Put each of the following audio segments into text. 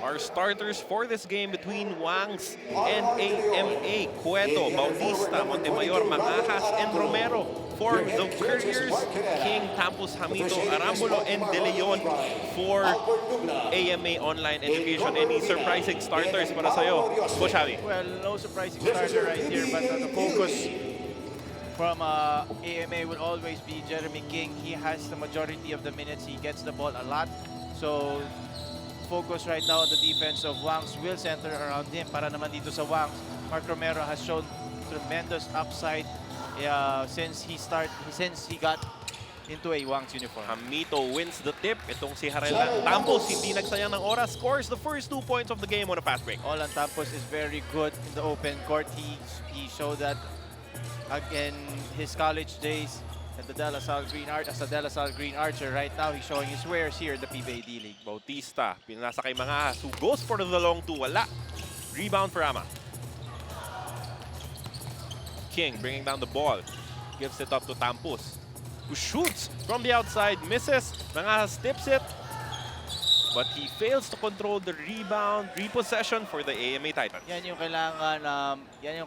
Our starters for this game between Wangs and AMA, Cueto, Bautista, Montemayor, Mangajas, and Romero. For the Couriers, King, Tampos, Hamito, Arambulo, and De Leon for AMA Online Education. Any surprising starters para sa'yo, Coach Javi? Well, no surprising starter right here, but the focus from AMA will always be Jeremy King. He has the majority of the minutes. He gets the ball a lot. So, focus right now on the defense of Wangs will center around him. Para naman dito sa Wangs, Mark Romero has shown tremendous upside since he got into a Wangs uniform. Hamito wins the tip. Itong si Harela Tampos, hindi nagsayang ng oras, scores the first 2 points of the game on a fast break. Olan Tampos is very good in the open court. He showed that again his college days at the De La Salle Green as a De La Salle Green Archer. Right now, he's showing his wares here in the PBA D-League. Bautista, pinasa kay Mangajas, who goes for the long two. Wala. Rebound for Ama. King bringing down the ball. Gives it up to Tampos, who shoots from the outside, misses. Mangajas tips it, but he fails to control the rebound. Repossession for the AMA Titans. Yan yung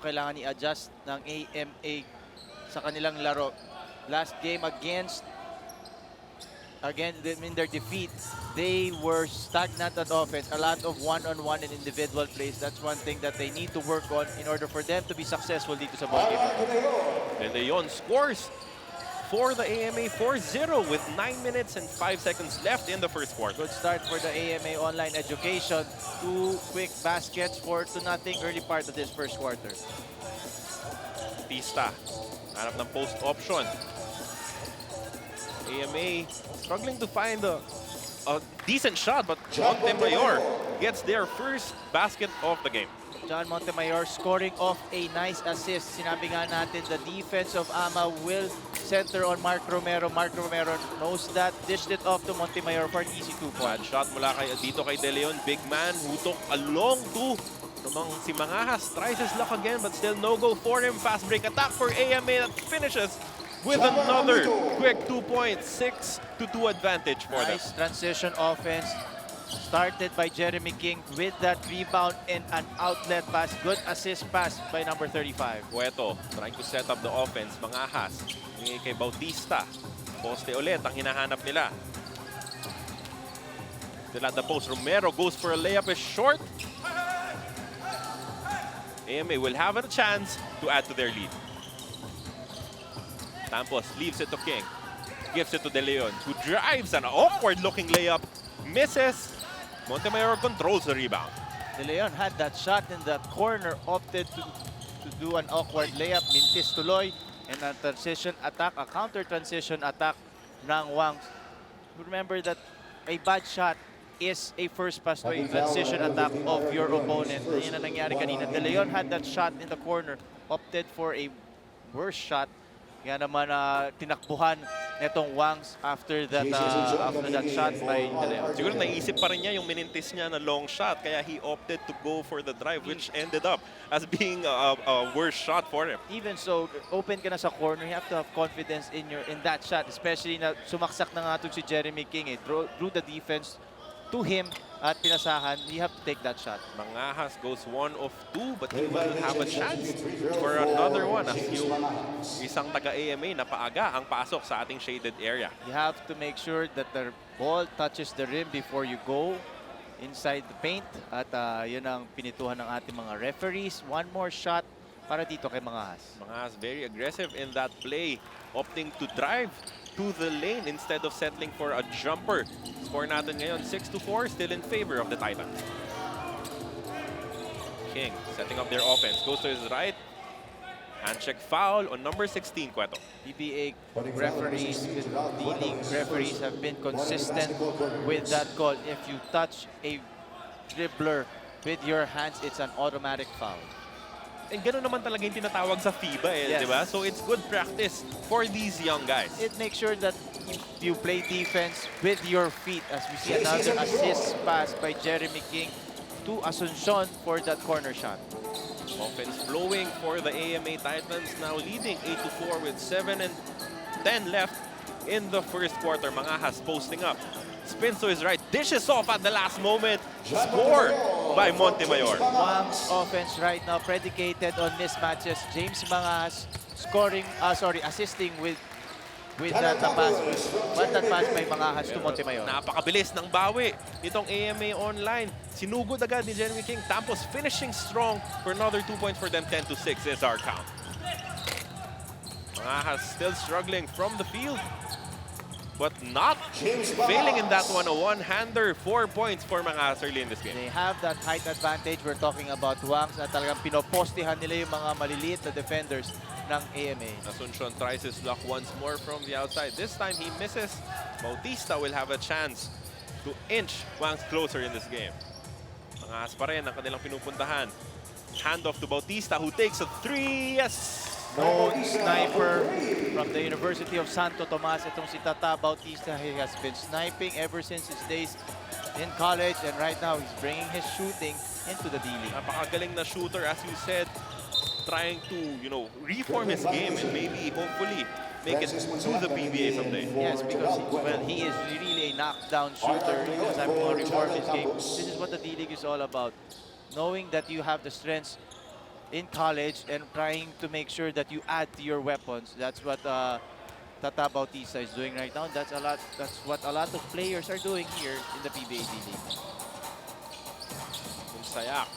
kailangan i-adjust ng AMA sa kanilang laro. Last game in their defeat, they were stagnant at offense. A lot of one-on-one and individual plays. That's one thing that they need to work on in order for them to be successful dito sa ball game. De Leon scores for the AMA 4-0 with 9 minutes and 5 seconds left in the first quarter. Good start for the AMA Online Education. 2 quick baskets, 4-0 early part of this first quarter. Bautista, hanap ng post option. AMA struggling to find a decent shot, but Montemayor gets their first basket of the game. John Montemayor scoring off a nice assist. Sinabi nga natin, the defense of AMA will center on Mark Romero. Mark Romero knows that, dished it off to Montemayor for an easy 2 Bad points. shot mula dito kay De Leon. Big man who took a long two. Si Mangajas tries his luck again, but still no go for him. Fast break attack for AMA that finishes with another quick 2 points. 6-2 advantage for them. Nice transition offense. Started by Jeremy King with that rebound and an outlet pass. Good assist pass by number 35. Cueto trying to set up the offense. Mangajas, kay Bautista. Poste ulit ang hinahanap nila. Still at the post. Romero goes for a layup, is short. AMA will have a chance to add to their lead. Tampos leaves it to King. Gives it to De Leon, who drives an awkward-looking layup. Misses. Montemayor controls the rebound. De Leon had that shot in that corner, opted to do an awkward layup. Mintis tuloy, and a transition attack, a counter-transition attack ng Wangs. Remember that a bad shot is a first pass to a transition attack of your opponent. Yan ang nangyari kanina. De Leon had that shot in the corner, opted for a worse shot. Kaya naman tinakbuhan netong Wangs after that shot by De Leon. Siguro naisip pa rin niya yung minintis niya na long shot, kaya he opted to go for the drive, which ended up as being a worse shot for him. Even so, open ka na sa corner, you have to have confidence in that shot, especially na sumaksak na nga si Jeremy King. Drew the defense to him at pinasahan, you have to take that shot. Mangajas goes 1 of 2, but he will have a chance for another one as yung isang taga-AMA na paaga ang pasok sa ating shaded area. You have to make sure that the ball touches the rim before you go inside the paint. At yun ang pinituhan ng ating mga referees. One more shot para dito kay Mangajas. Mangajas very aggressive in that play, opting to drive to the lane instead of settling for a jumper. Score natin ngayon 6-4, still in favor of the Titans. King setting up their offense, goes to his right. Handshake foul on number 16, Cueto. PBA referees, D-League referees have been consistent with that call. If you touch a dribbler with your hands, it's an automatic foul. And gano'n naman talaga yung tinatawag sa FIBA, Yes. di ba? So it's good practice for these young guys. It makes sure that you play defense with your feet, as we see another assist pass by Jeremy King to Asuncion for that corner shot. Offense flowing for the AMA Titans, now leading 8-4 with 7 and 10 left in the first quarter. Mangajas posting up. spins to his right, dishes off at the last moment. Score by Montemayor. Wangs offense right now predicated on mismatches. James Mangas assisting with that pass. But that pass by Mangas to Montemayor. Napakabilis ng bawi itong AMA online. Sinugod agad ni Jeremy King. Tampos finishing strong for another 2 points for them. 10-6 is our count. Mangas still struggling from the field, but not failing in that one. A one-hander, 4 points for Mangas early in this game. They have that height advantage. We're talking about Wangs na talagang pinopostihan nila yung mga maliliit na defenders ng AMA. Asuncion tries his luck once more from the outside. This time he misses. Bautista will have a chance to inch Wangs closer in this game. Mangas pa rin ang kanilang pinupuntahan. Handoff to Bautista who takes a 3. Yes! No sniper from the University of Santo Tomas. Itong si Tata Bautista, he has been sniping ever since his days in college, and right now he's bringing his shooting into the D-League. Napakagaling na shooter, as you said, trying to, reform his game and maybe, hopefully, make it to the PBA someday. Yes, because he is really a knockdown shooter. Because I'm going to reform his game. This is what the D-League is all about. Knowing that you have the strengths in college and trying to make sure that you add to your weapons. That's what Tata Bautista is doing right now. That's what a lot of players are doing here in the PBA D-League. Sayak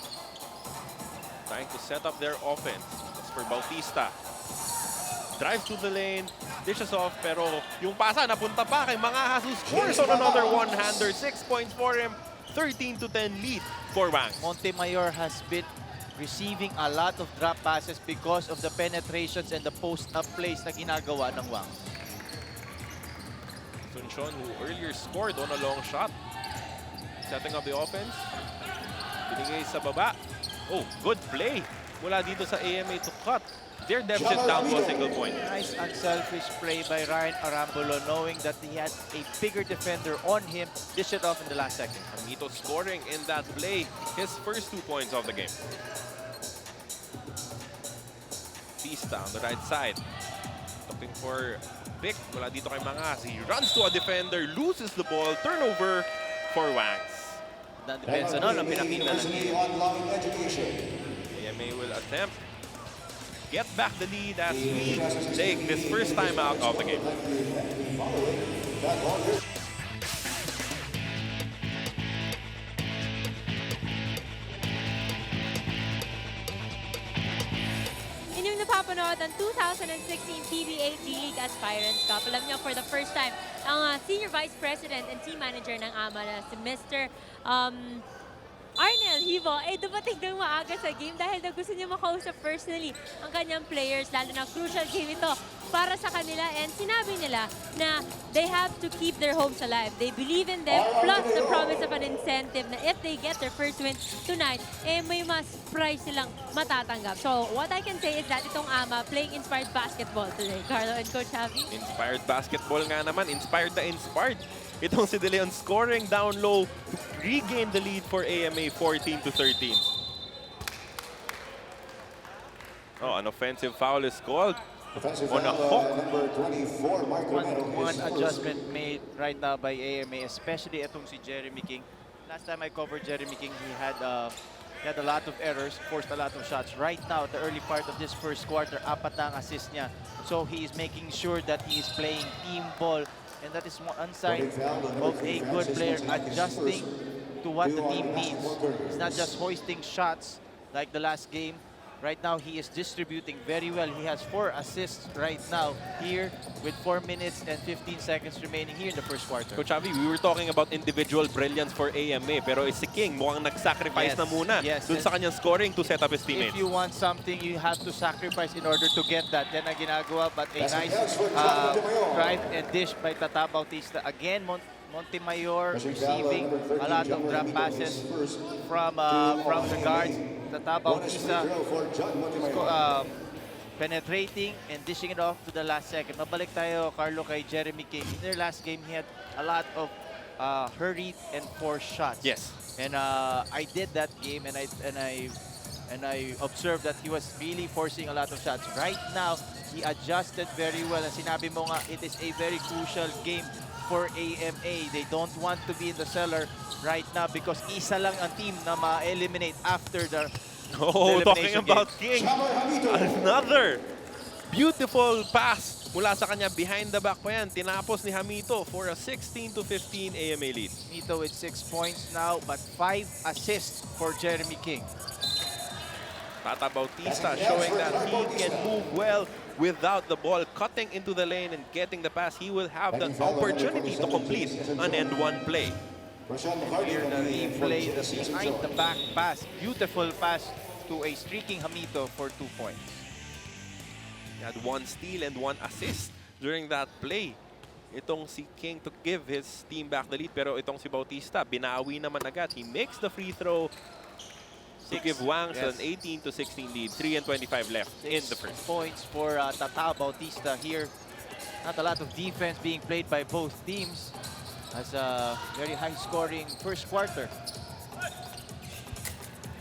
trying to set up their offense. As for Bautista, drives to the lane, dishes off, pero yung pasa napunta pa kay Mangas who scores on another one-hander. 6 points for him, 13-10 lead for Wangs. Montemayor has been receiving a lot of drop passes because of the penetrations and the post-up plays na ginagawa ng Wangs. Asuncion, who earlier scored on a long shot, setting up the offense. Binigay sa baba. Oh, good play mula dito sa AMA to cut their deficit down to a single point. Nice unselfish play by Ryan Arambulo, knowing that he had a bigger defender on him. Dish it off in the last second. Amito scoring in that play, his first 2 points of the game. Bautista on the right side. Looking for pick mula dito kay Mangas. He runs to a defender, loses the ball, turnover for Wangs. Depensa no, ang pinakita ng game. AMA will attempt get back the lead as we take this first time out of the game. Inyong napapanood ang 2016 PBA D-League Aspirants Cup. Alam niyo, for the first time, ang Senior Vice President and Team Manager ng AMA na si Mr. Arnel Hivo ay dumating ng maaga sa game dahil na gusto niya makausap personally ang kanyang players, lalo na crucial game ito para sa kanila, and sinabi nila na they have to keep their hopes alive. They believe in them, plus the promise of an incentive na if they get their first win tonight, eh may mas prize silang matatanggap. So what I can say is that itong AMA playing inspired basketball today. Carlo and Coach Javi. Inspired basketball nga naman, inspired na inspired. Itong si De Leon scoring down low to regain the lead for AMA 14-13. Oh, an offensive foul is called on a hook. One adjustment made right now by AMA, especially itong si Jeremy King. Last time I covered Jeremy King, he had a lot of errors, forced a lot of shots. Right now, the early part of this first quarter, 4 na ang assist niya. So he is making sure that he is playing team ball. And that is one sign of a good player adjusting to what the team needs. He's not just hoisting shots like the last game. Right now, he is distributing very well. He has 4 assists right now here with 4 minutes and 15 seconds remaining here in the first quarter. Coach Javi, we were talking about individual brilliance for AMA, pero si King mukhang nag-sacrifice na muna dun sa kanyang scoring to set up his teammates. If you want something, you have to sacrifice in order to get that. Yan ang ginagawa, but a nice drive and dish by Tata Bautista. Again, Montemayor receiving a lot of drop passes from the guards. Tata Bautista penetrating and dishing it off to the last second. Mabalik tayo, Carlo, kay Jeremy King. In their last game, he had a lot of hurried and forced shots. Yes. And I did that game, and I observed that he was really forcing a lot of shots. Right now, He adjusted very well. And sinabi mo nga, it is a very crucial game for AMA. They don't want to be in the cellar right now because isa lang ang team na ma-eliminate after the Oh, talking elimination about game. King. Another beautiful pass mula sa kanya. Behind the back pa yan. Tinapos ni Hamito for a 16-15 AMA lead. Hamito with 6 points now, but 5 assists for Jeremy King. Tata Bautista showing that he can move well without the ball, cutting into the lane and getting the pass. He will have the opportunity to complete an end-one play. Here the replay, the behind the back pass. Beautiful pass to a streaking Hamito for 2 points. He had 1 steal and 1 assist during that play. Itong si King to give his team back the lead, pero itong si Bautista, binawi naman agad. He makes the free throw to give Wangs an 18-16 lead. 3 and 25 left in the first. Points for Tata Bautista here. Not a lot of defense being played by both teams. As a very high-scoring first quarter.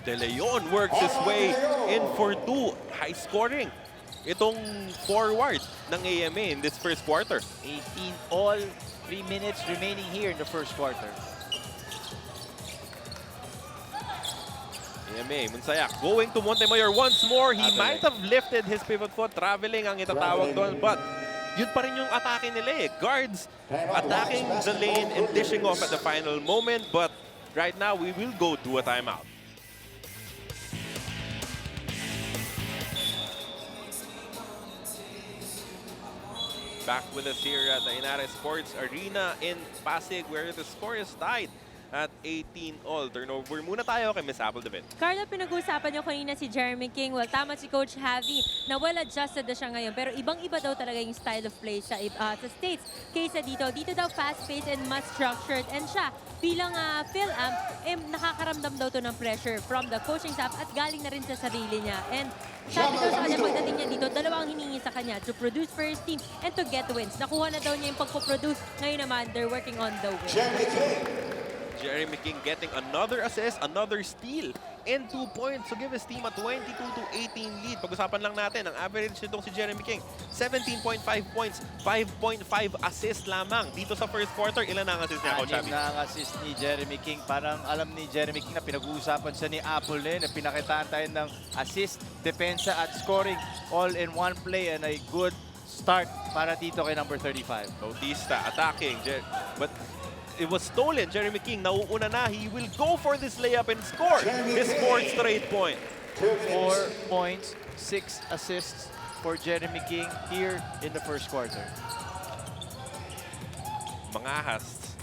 De Leon works his way in for 2. High scoring. Itong forward ng AMA in this first quarter. 18 all, 3 minutes remaining here in the first quarter. AMA, Munsayak going to Montemayor once more. He might have lifted his pivot foot. Traveling ang itatawag doon, but yun pa rin yung atake nila eh. Guards attacking the lane and dishing off at the final moment, but right now we will go to a timeout. Back with us here at the Ynares Sports Arena in Pasig, where the score is tied at 18 all. Turnover muna tayo kay Miss Apple David. Carlo, pinag-uusapan niyo kanina si Jeremy King. Well, tama si Coach Javi na well-adjusted na siya ngayon. Pero ibang-iba daw talaga yung style of play sa States. Kaysa dito. Dito daw fast-paced and mas structured. And siya, bilang Phil-Am, nakakaramdam daw to ng pressure from the coaching staff at galing na rin sa sarili niya. And sabi daw sa kanya pagdating niya dito, dalawa ang hiningi sa kanya, to produce for his team and to get wins. Nakuha na daw niya yung pagpo-produce. Ngayon naman, they're working on the win. Jeremy King getting another assist, another steal, and 2 points to give his team a 22-18 lead. Pag-usapan lang natin, ang average nitong si Jeremy King, 17.5 points, 5.5 assist lamang. Dito sa first quarter, ilan na ang assist niya, Coach Javi? Na ang assist ni Jeremy King. Parang alam ni Jeremy King na pinag-uusapan siya ni Apple na pinakitaan tayo ng assist, depensa at scoring all in one play and a good start para dito kay number 35. Bautista attacking, but it was stolen. Jeremy King, nauuna na. He will go for this layup and score his 4th straight point. 4 points, 6 assists for Jeremy King here in the first quarter. Mangahas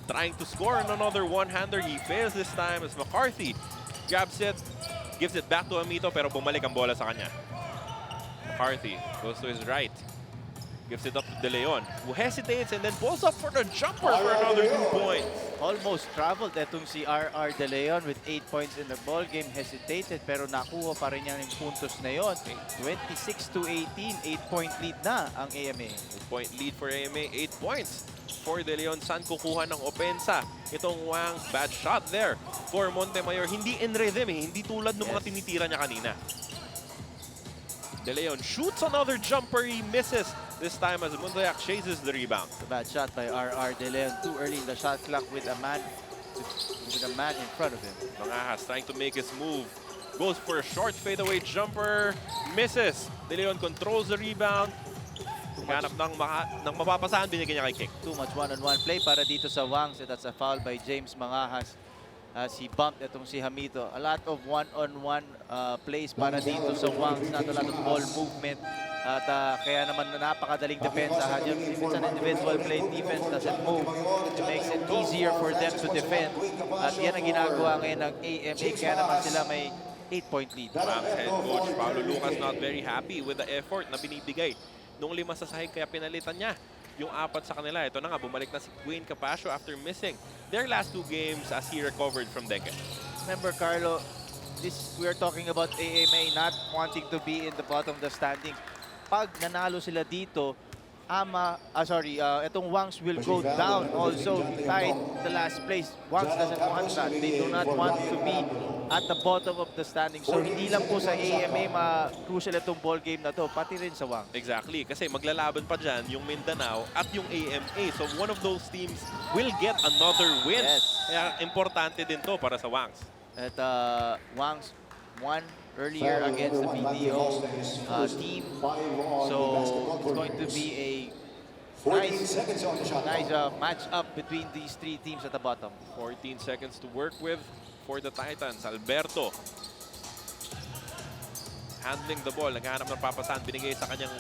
trying to score on another one-hander. He fails this time as McCarthy grabs it, gives it back to Amito, pero bumalik ang bola sa kanya. McCarthy goes to his right. Gives it up to De Leon, who hesitates and then pulls up for the jumper for another 2 points. Almost traveled etong si RR De Leon with 8 points in the ball game. Hesitated pero nakuha pa rin niya yung puntos na yon. 26-18, 8-point lead na ang AMA. 8-point lead for AMA, 8 points for De Leon. San kukuha ng opensa? Itong Wangs, bad shot there for Montemayor. Hindi in rhythm eh, hindi tulad ng mga tinitira niya kanina. De Leon shoots another jumper, he misses. This time as Mundayak chases the rebound. A bad shot by RR De Leon. Too early in the shot clock with a man in front of him. Mangahas trying to make his move. Goes for a short fadeaway jumper. Misses. De Leon controls the rebound. Hanap ng mapapasahan, binigyan niya kay King. Too much one-on-one play para dito sa Wangs. That's a foul by James Mangahas. As he bumped itong si Hamito. A lot of one-on-one plays para dito sa Wangs. Not a lot of ball movement. At kaya naman napakadaling depensahan yun. If it's an individual play, defense doesn't move. It makes it easier for them to defend. At yan ang ginagawa ngayon ng AMA. Kaya naman sila may 8-point lead. Wangs head coach Paulo Lucas not very happy with the effort na binibigay nung 5 sa sahig, kaya pinalitan niya yung 4 sa kanila. Ito na nga, bumalik na si Queen Capasio after missing their last 2 games as he recovered from dengue. Remember, Carlo, we are talking about AMA not wanting to be in the bottom of the standings. Pag nanalo sila dito, itong Wangs will go down also tied the last place. Wangs doesn't want that. They do not want to be at the bottom of the standing. So hindi lang po sa AMA crucial itong ball game na to, pati rin sa Wangs. Exactly, kasi maglalaban pa dyan yung Mindanao at yung AMA. So one of those teams will get another win. Yes. Kaya importante din to para sa Wangs. At Wangs won earlier against the BDO team. So it's going to be a nice match-up between these three teams at the bottom. 14 seconds to work with for the Titans. Alberto handling the ball. Naghahanap ng papasan. Binigay sa kanyang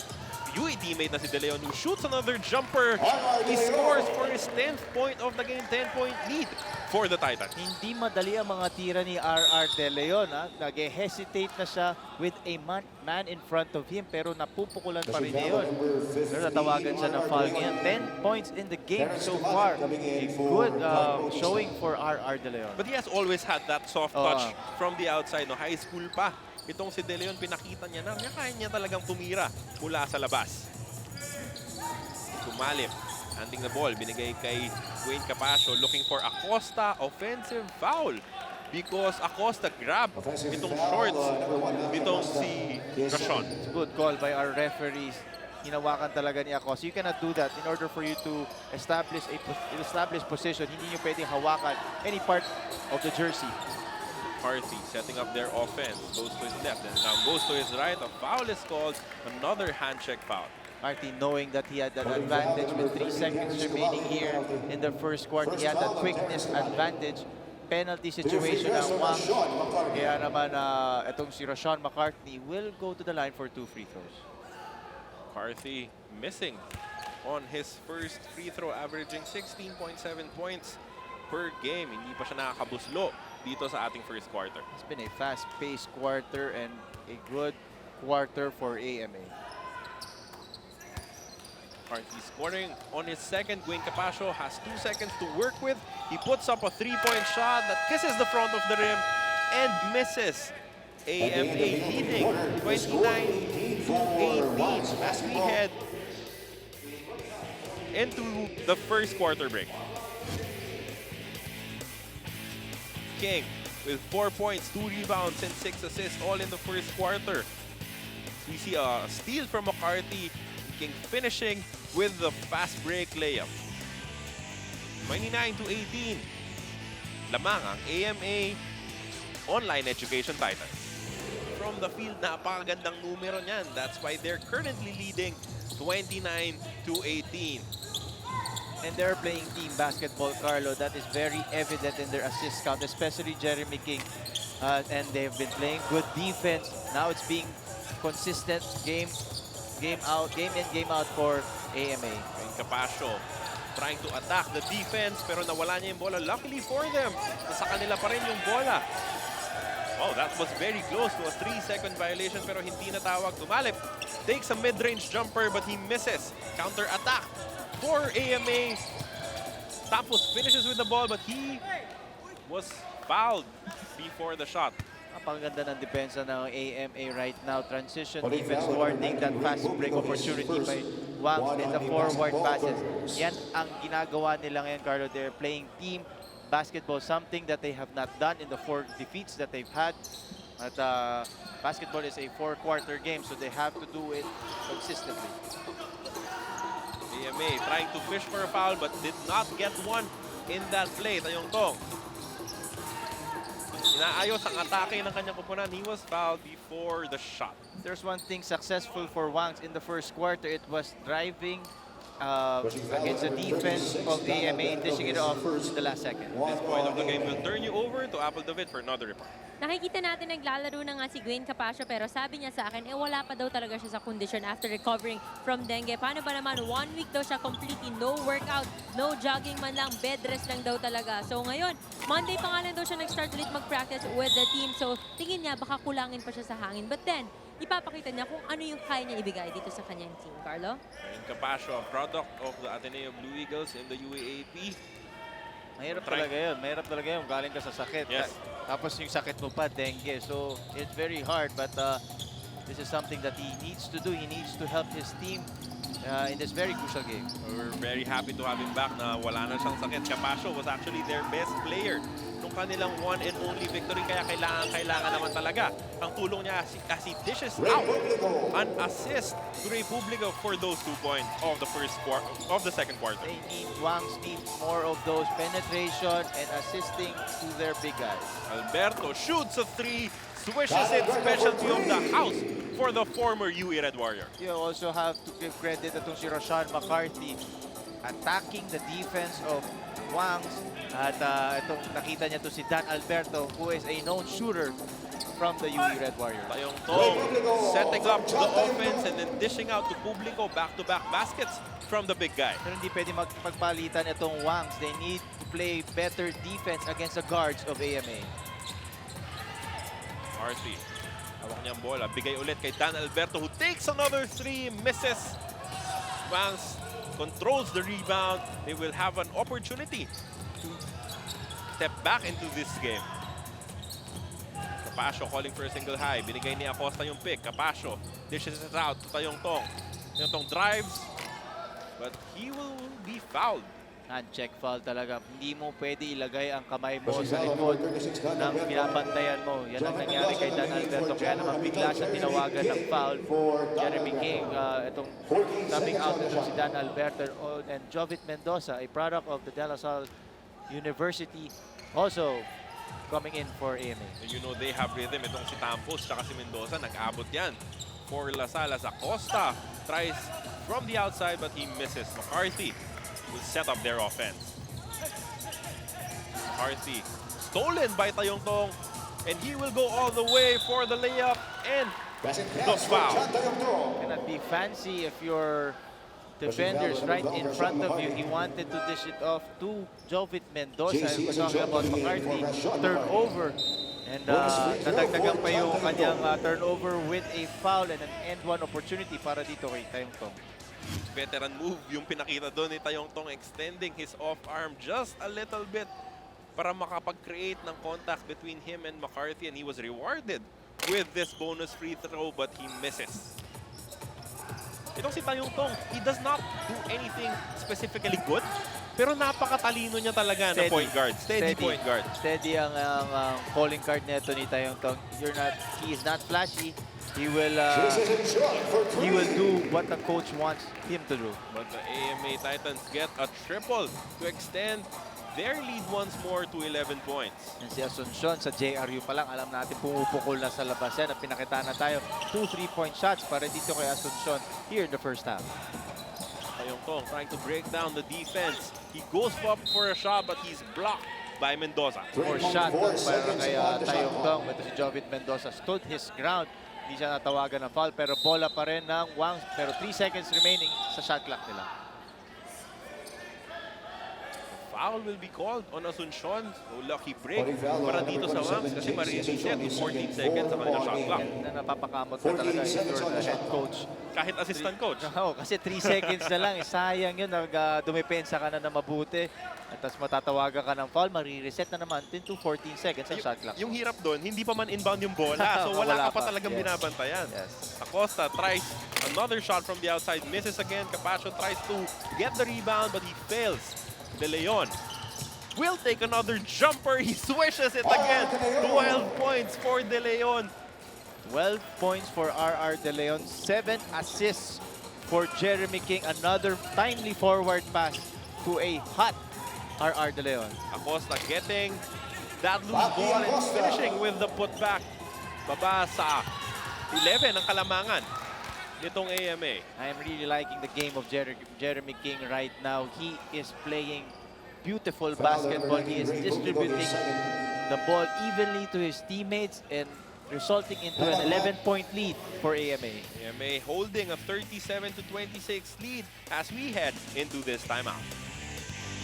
UE teammate na si De Leon, who shoots another jumper. He scores for his 10th point of the game. 10-point lead for the Titans. Hindi madali ang mga tira ni RR De Leon. Nag-hesitate na siya with a man in front of him, pero napupukulan pa rin yun. Pero natawagan siya ng foul ngayon. 10 points in the game so far. A good showing for RR De Leon. But he has always had that soft touch from the outside. No? High school pa. Itong si De Leon, pinakita niya na kaya niya talagang tumira mula sa labas. Tumalip. Handing the ball. Binigay kay Wayne Capasio, looking for Acosta. Offensive foul. Because Acosta grabbed itong shorts nitong si Rashon. It's a good call by our referees. Hinawakan talaga ni Acosta. You cannot do that in order for you to establish position. Hindi nyo pwedeng hawakan any part of the jersey. McCarthy setting up their offense. Goes to his left and now goes to his right. A foul is called. Another hand check foul. McCarthy, knowing that he had that advantage with 3 seconds remaining here in the first quarter, he had that quickness advantage. Penalty situation ng Wangs. Kaya naman itong si Rashawn McCarthy will go to the line for 2 free throws. McCarthy missing on his first free throw, averaging 16.7 points per game. Hindi pa siya nakakabuslo dito sa ating first quarter. It's been a fast-paced quarter and a good quarter for AMA. McCarthy scoring on his second. Wayne Capasio has 2 seconds to work with. He puts up a 3-point shot that kisses the front of the rim and misses. AMA leading 29-18 as we head into the first quarter break. King with 4 points, 2 rebounds, and 6 assists, all in the first quarter. We see a steal from McCarthy. King finishing with the fast break layup. 29-18. Lamang ang AMA Online Education Titans. From the field, napakagandang numero niyan. That's why they're currently leading 29-18. And they're playing team basketball, Carlo. That is very evident in their assist count, especially Jeremy King. And they've been playing good defense. Now it's being consistent game in, game out for AMA. Wayne Capasio trying to attack the defense, pero nawala niya yung bola. Luckily for them, nasa kanila pa rin yung bola. Oh, that was very close to a 3-second violation, pero hindi natawag. Tumalip, takes a mid-range jumper, but he misses. Counter-attack for AMA. Tapos finishes with the ball, but he was fouled before the shot. Napakaganda ng depensa ng AMA right now. Transition defense thwarting that fast break opportunity by Wangs in the forward passes. Yan ang ginagawa nila ngayon, Carlo. They're playing team basketball, something that they have not done in the 4 defeats that they've had. But basketball is a 4-quarter game, so they have to do it consistently. AMA trying to fish for a foul but did not get one in that play. Tayong Tong. Inaayos ang atake ng kanyang koponan. He was fouled before the shot. There's one thing successful for Wangs in the first quarter. It was driving against the defense of AMA, dishing it off in the last second. This point of the game will turn you over to Apple David for another report. Nakikita natin naglalaro na nga si Wayne Capasio, pero sabi niya sa akin, wala pa daw talaga siya sa condition after recovering from dengue. Paano ba naman? 1 week daw siya completely, no workout, no jogging man lang, bed rest lang daw talaga. So ngayon, Monday pa nga lang daw siya nag-start ulit mag-practice with the team. So tingin niya, baka kulangin pa siya sa hangin. But then, ipapakita niya kung ano yung kaya niya ibigay dito sa kanyang team. Carlo? Wayne Capasio, a product of the Ateneo Blue Eagles in the UAAP. Mahirap talaga yun. Mahirap talaga yun. Galing ka sa sakit. Yes. Tapos yung sakit mo pa, dengue. So, it's very hard. But this is something that he needs to do. He needs to help his team in this very crucial game. We're very happy to have him back na wala na siyang sakit. Capascio was actually their best player nung kanilang one and only victory. Kaya kailangan naman talaga ang tulong niya as he dishes out an assist to Republico for those 2 points of the second quarter. Wangs need more of those penetration and assisting to their big guys. Alberto shoots a 3, swishes it, specialty of the house for the former UE Red Warrior. You also have to give credit to si Roshan McCarthy attacking the defense of Wangs. At itong nakita niya to si Dan Alberto, who is a known shooter from the UE Red Warrior. Tayong Tong setting up the offense and then dishing out to Publico back-to-back baskets from the big guy. Pero hindi pwede magpagpalitan itong Wangs. They need to play better defense against the guards of AMA. RC, hawak niyang bola. Bigay ulit kay Dan Alberto who takes another 3, misses. Wangs controls the rebound. They will have an opportunity to step back into this game. Capascio calling for a single high. Binigay ni Acosta yung pick. Capascio dishes it out to Tayong Tong. Tayong Tong drives, but he will be fouled. Hand-check foul talaga. Hindi mo pwede ilagay ang kamay mo sa likod ng pinabantayan mo. Yan ang nangyari kay Dan Alberto. Kaya naman bigla siya tinawagan ng foul. Jeremy King, itong subbing out ito si Dan Alberto and Jovit Mendoza, a product of the De La Salle University, also coming in for AMA. You know they have rhythm. Itong si Tampos tsaka si Mendoza, nag-abot yan for La Salle. Acosta tries from the outside but he misses. McCarthy will set up their offense. McCarthy stolen by Tayong Tong, and he will go all the way for the layup and the foul. Cannot be fancy if your defenders right in front of you. He wanted to dish it off to Jovit Mendoza. We're talking about McCarthy. Turnover. And nadagdagan pa yung kanyang turnover with a foul and an end-one opportunity para dito kay Tayong Tong. Veteran move yung pinakita doon ni Tayong Tong, extending his off arm just a little bit para makapag-create ng contact between him and McCarthy, and he was rewarded with this bonus free throw but he misses. Itong si Tayong Tong, he does not do anything specifically good, pero napakatalino niya talaga na point guard. Steady point guard. Steady ang calling card nito ni Tayong Tong. He is not flashy. He will do what the coach wants him to do. But the AMA Titans get a triple to extend their lead once more to 11 points. And si Asuncion sa JRU pa lang, alam natin pumupukol na sa labas yan. At pinakita na tayo 2 3-point shots para dito kay Asuncion here in the first half. Tayong Tong trying to break down the defense. He goes up for a shot but he's blocked by Mendoza. More shot para kay Tayong Tong. Ito si Jovit Mendoza stood his ground. Hindi siya natawagan ng foul pero bola pa rin ng Wangs. Pero 3 seconds remaining sa shot clock nila. Foul will be called on Asuncion. So lucky break para dito sa Wangs kasi ma-reset to 14 seconds sa kanilang shot clock. Na napapakamot ka talaga if you're the head coach. Kahit assistant coach. Oo, kasi 3 seconds na lang. Sayang yun. Dumipensa ka na mabute. At tapos matatawagan ka ng foul, marireset na naman to 14 seconds sa shot clock. Yung hirap doon, hindi pa man inbound yung bola. So wala ka pa talagang binabantayan. Yes. Acosta tries another shot from the outside, misses again. Capascio tries to get the rebound but he fails. De Leon will take another jumper. He swishes it again. 12 points for De Leon. 12 points for RR De Leon. 7 assists for Jeremy King. Another timely forward pass to a hot RR De Leon. Acosta getting that loose ball and finishing with the putback. Baba sa 11 ang kalamangan nitong AMA. I am really liking the game of Jeremy King right now. He is playing beautiful basketball. He is distributing the ball evenly to his teammates and resulting into an 11-point lead for AMA. AMA holding a 37-26 lead as we head into this timeout.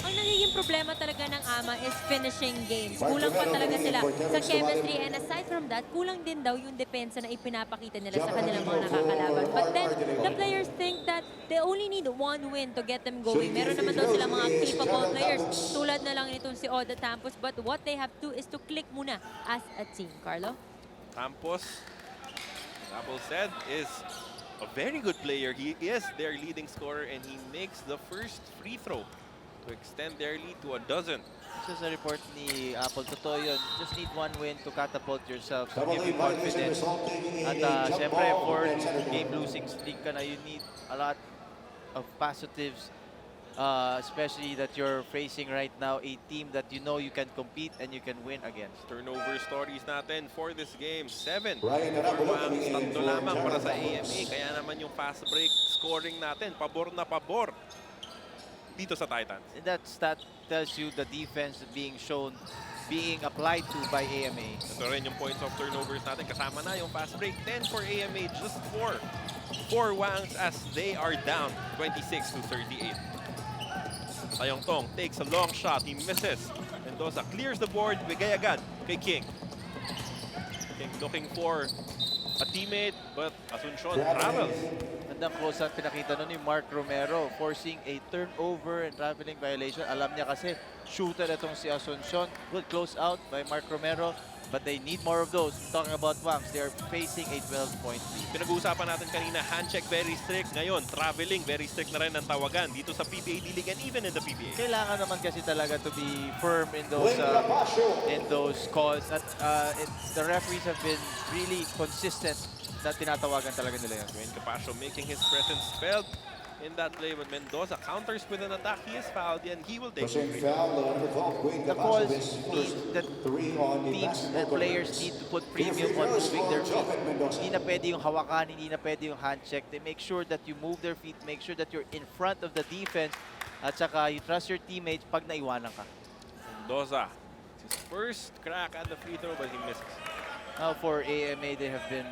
Ang nagiging problema talaga ng AMA is finishing games. Kulang pa talaga sila sa chemistry, and aside from that, kulang din daw yung depensa na ipinapakita nila sa kanilang mga nakakalaban. But then, the players think that they only need one win to get them going. Meron naman daw sila mga capable players, tulad na lang itong si Oda Tampos, but what they have to is to click muna as a team. Carlo? Tampos, double said, is a very good player. He is their leading scorer and he makes the first free throw to extend their lead to a dozen. Just sa report ni Apple, totoo yun. Just need one win to catapult yourself, to give you confidence. At syempre, 4-game losing streak ka na, you need a lot of positives. Especially that you're facing right now a team that you know you can compete and you can win against. Turnover stories natin for this game. 7 Ryan, for Wangs, 3 lamang para sa AMA. Kaya naman yung fast break scoring natin, pabor na pabor dito sa Titans. And that tells you the defense being shown, being applied to by AMA. Ito rin yung points of turnovers natin. Kasama na yung fast break. 10 for AMA, just 4 for Wangs as they are down 26-38. Tayong Tong takes a long shot. He misses. Mendoza clears the board. Bigay agad kay King. King looking for a teammate, but Asuncion travels. Gandang close-up pinakita nun ni Mark Romero, forcing a turnover and traveling violation. Alam niya kasi shooter itong si Asuncion. Good close out by Mark Romero, but they need more of those. Talking about Wangs, they are facing a 12-point lead. Pinag-uusapan natin kanina, hand check very strict. Ngayon, traveling very strict na rin ang tawagan dito sa PBA D-League and even in the PBA. Kailangan naman kasi talaga to be firm in those calls. At the referees have been really consistent na tinatawagan talaga nila yun. Wayne Capascio making his presence felt in that play, but Mendoza counters with an attack. He is fouled and he will take Pushing it. foul, The calls need that teams and players need to put premium on moving their feet. Hindi na pwede yung hawakan, hindi na pwede yung hand check. They make sure that you move their feet, make sure that you're in front of the defense, at saka you trust your teammates pag naiwanan ka. Mendoza, his first crack at the free throw, but he misses. Now for AMA, they have been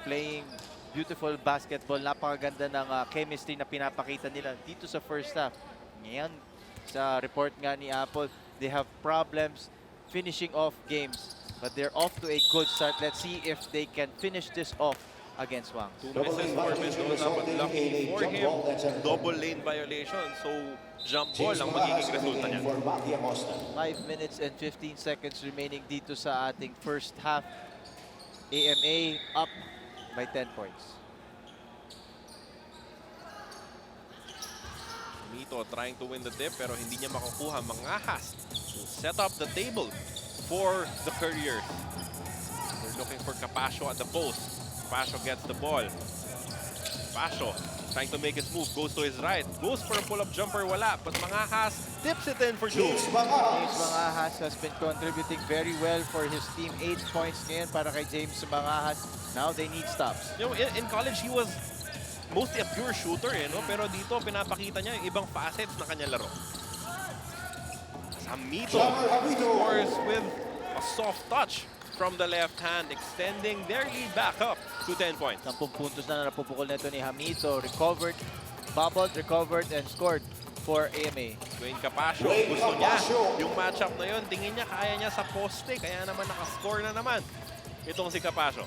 playing beautiful basketball. Napakaganda ng chemistry na pinapakita nila dito sa first half. Ngayon, sa report nga ni Apple, they have problems finishing off games. But they're off to a good start. Let's see if they can finish this off against Wangs. 2 misses for Mendoza, but lucky for him, double lane violation. So, jump ball ang magiging resulta niya. 5 minutes and 15 seconds remaining dito sa ating first half. AMA up by 10 points. Mito trying to win the dip pero hindi niya makukuha. Mangahas will set up the table for the Couriers. They're looking for Capascio at the post. Capascio gets the ball. Capascio trying to make his move, goes to his right, goes for a pull-up jumper, wala. But Mangahas tips it in for 2. James Mangahas has been contributing very well for his team. 8 points ngayon para kay James Mangahas. Now they need stops. You know, in college, he was mostly a pure shooter, no? Pero dito, pinapakita niya yung ibang facets ng kanyang laro. Hamito scores with a soft touch from the left hand, extending their lead back up to 10 points. 10 puntos na napupukol nito ni Hamito. Recovered, bubbled, recovered, and scored for AMA. Wayne Capascio, gusto niya yung matchup na yun. Tingin niya, kaya niya sa poste, kaya naman nakascore na naman itong si Capascio.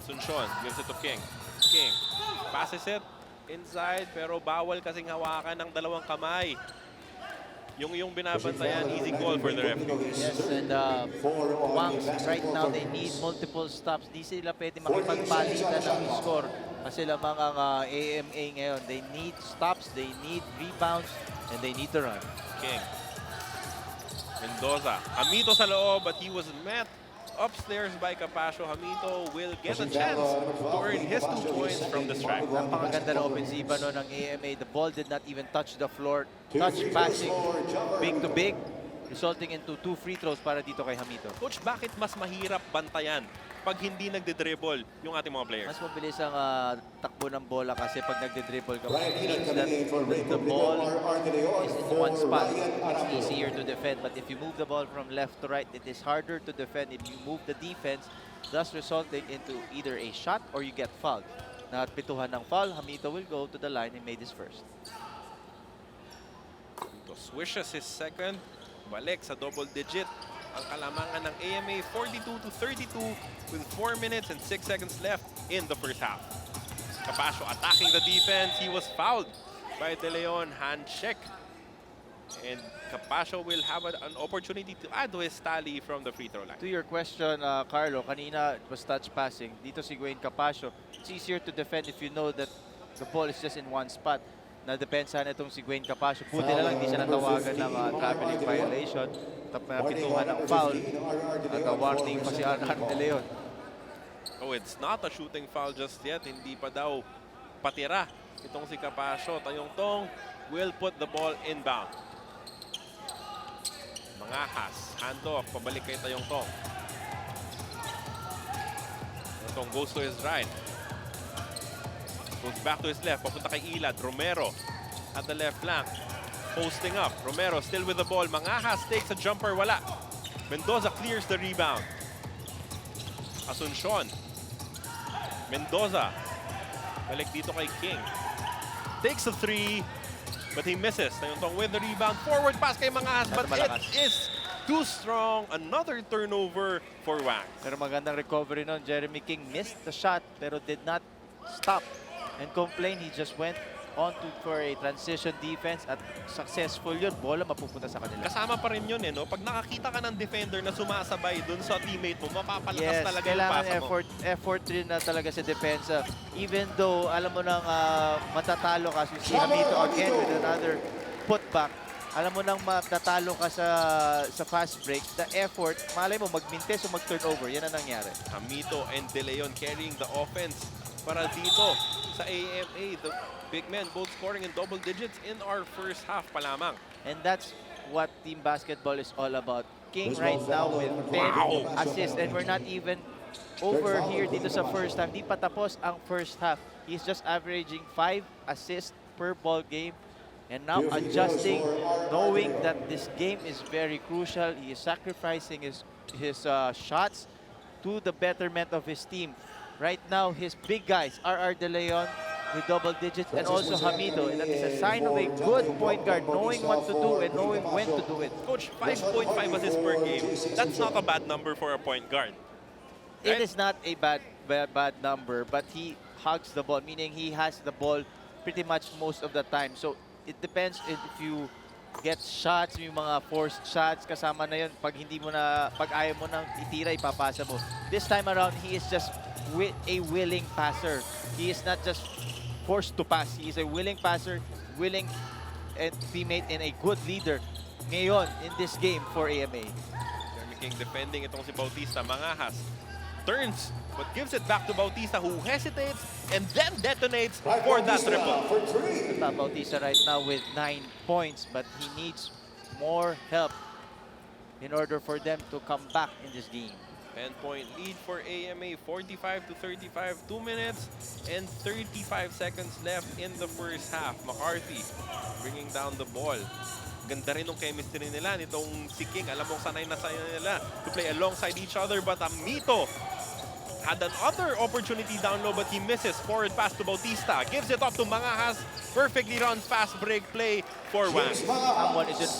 Asuncion gives it to King. King passes it inside, pero bawal kasing hawakan ng dalawang kamay. Yung binabantayan, easy call for the referee. Yes, and Wangs, right now, they need multiple stops. Di sila pwede makipagpalitan ng score. Kasi lamang ang AMA ngayon. They need stops, they need rebounds, and they need to run. King. Mendoza. Hamito sa loob, but he was met upstairs by Capascio. Hamito will get a chance to earn his 2 points from the strike. Napakaganda na opensiba no ng AMA. The ball did not even touch the floor. Touch passing big to big, resulting into 2 free throws para dito kay Hamito. Coach, bakit mas mahirap bantayan pag hindi nagde-dribble yung ating mga players? Mas mabilis ang takbo ng bola kasi pag nagde-dribble ka, it means that the ball is in one spot. It's easier to defend. But if you move the ball from left to right, it is harder to defend if you move the defense, thus resulting into either a shot or you get fouled. Napituhan ng foul, Hamito will go to the line and made his first. Hamito swishes his second. Balik sa double digit. Ang kalamangan ng AMA 42-32 with 4 minutes and 6 seconds left in the first half. Capascio attacking the defense. He was fouled by De Leon. Hand check And Capasio will have an opportunity to add to his tally from the free throw line. To your question, Carlo, kanina it was touch passing. Dito si Wayne Capasio, it's easier to defend if you know that the ball is just in one spot. Na-depensa na itong si Wayne Capasio. Buti na lang, hindi siya natawagan ng traveling violation. Napituhan ng foul. Nag-warning pa si Arnar de Leon. Oh, it's not a shooting foul just yet. Hindi pa daw patira itong si Capasio. Tayong Tong will put the ball inbound. Mangahas, handoff, pabalik kay Tayong Tong. Tayong Tong goes to his right. Goes back to his left, papunta kay Ilad. Romero at the left flank. Posting up, Romero still with the ball. Mangahas takes a jumper, wala. Mendoza clears the rebound. Asuncion. Mendoza. Balik dito kay King. Takes a three, but he misses. Tayong Tong with the rebound. Forward pass kay Mangahas, but it is too strong. Another turnover for Wangs. Pero magandang recovery nun. Jeremy King missed the shot pero did not stop and complain. He just went on for a transition defense at successful yun. Bola mapupunta sa kanila. Kasama pa rin yun, no? Pag nakakita ka ng defender na sumasabay dun sa teammate mo, mapapalakas Yes, talaga yung kailangan pasa mo. effort rin na talaga sa depensa. Even though, alam mo nang matatalo ka, si Hamito again with another putback. Alam mo nang matatalo ka sa fast break, the effort, malay mo magmintes o mag-turnover. Yan ang nangyari. Hamito and De Leon carrying the offense para dito sa AMA. The big men both scoring in double digits in our first half pa lamang. And that's what team basketball is all about. King right now with 10 assists and we're not even over here dito sa first half. Di pa tapos ang first half. He's just averaging 5 assists per ball game. And now adjusting, knowing that this game is very crucial. He is sacrificing his shots to the betterment of his team. Right now, his big guys, R.R. De Leon with double digits, and also Hamito. And that is a sign of a good point guard, knowing what to do and knowing when to do it. Coach, 5.5 assists per game. That's not a bad number for a point guard. It Right? is not a bad number, but he hugs the ball, meaning he has the ball pretty much most of the time. So it depends if you get shots, yung mga forced shots, kasama na yun. Pag ayaw mo nang itira, ipapasa mo. This time around, he is just a willing passer. He is not just forced to pass. He is a willing passer, willing and teammate, and a good leader ngayon in this game for AMA. Jeremy King defending itong si Bautista. Mangahas turns but gives it back to Bautista, who hesitates and then detonates for that triple. Bautista right now with 9 points, but he needs more help in order for them to come back in this game. 10-point lead for AMA, 45-35, 2 minutes and 35 seconds left in the first half. McCarthy bringing down the ball. Ganda rin ng chemistry nila nitong si King. Alam mong sanay na nila to play alongside each other, but Amito had another opportunity down low, but he misses. Forward pass to Bautista. Gives it up to Mangahas. Perfectly run fast break play for Wangs. Someone is in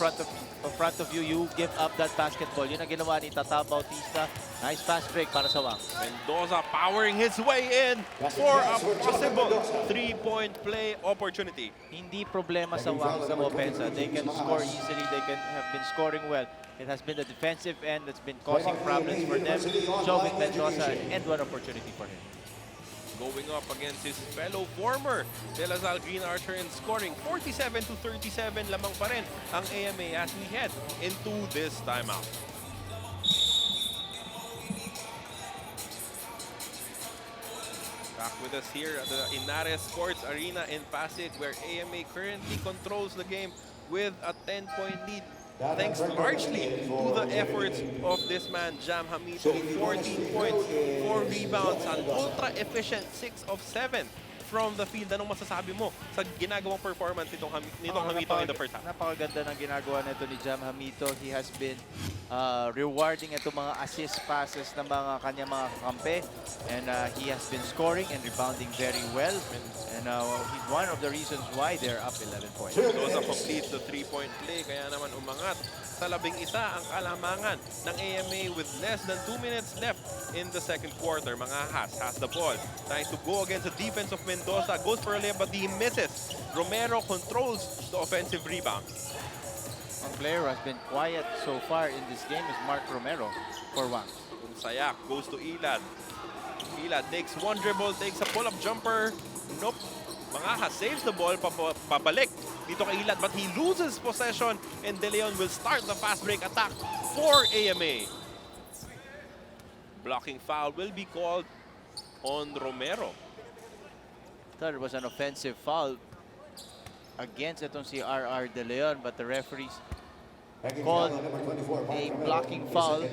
front of you, you give up that basketball. Yun ang ginawa ni Tata Bautista. Nice fast break para sa Wangs. Mendoza powering his way in for a possible 3-point play opportunity. Hindi problema sa Wangs ang opensa. They can score easily. They can have been scoring well. It has been the defensive end that's been causing problems for them. Jovic Mendoza, and one opportunity for him. Going up against his fellow former De La Salle Green Archer and scoring 47-37 lamang pa rin ang AMA as we head into this timeout. Back with us here at the Ynares Sports Arena in Pasig, where AMA currently controls the game with a 10-point lead. Thanks largely to the efforts of this man, Jam Hamito. 14 points, 4 rebounds, an ultra-efficient 6 of 7 from the field. Anong masasabi mo sa ginagawang performance nitong Hamito in the first half? Napakaganda ng ginagawa nito ni Jam Hamito. He has been rewarding itong mga assist passes ng mga kanyang mga kakampi. And he has been scoring and rebounding very well. And he's one of the reasons why they're up 11 points. Mendoza completes the 3-point play, kaya naman umangat sa 11 ang kalamangan ng AMA with less than 2 minutes left in the second quarter. Mangahas has the ball, trying to go against the defense of Mendoza, goes for a layup but he misses. Romero controls the offensive rebound. Ang player who has been quiet so far in this game is Mark Romero for Wangs. Sayak goes to Ilad. Ilad takes one dribble, takes a pull-up jumper. Nope. Mangaha saves the ball, pabalik dito kay Ilad, but he loses possession, and De Leon will start the fast break attack for AMA. Blocking foul will be called on Romero. Thought it was an offensive foul against itong si RR De Leon, but the referees called a blocking foul.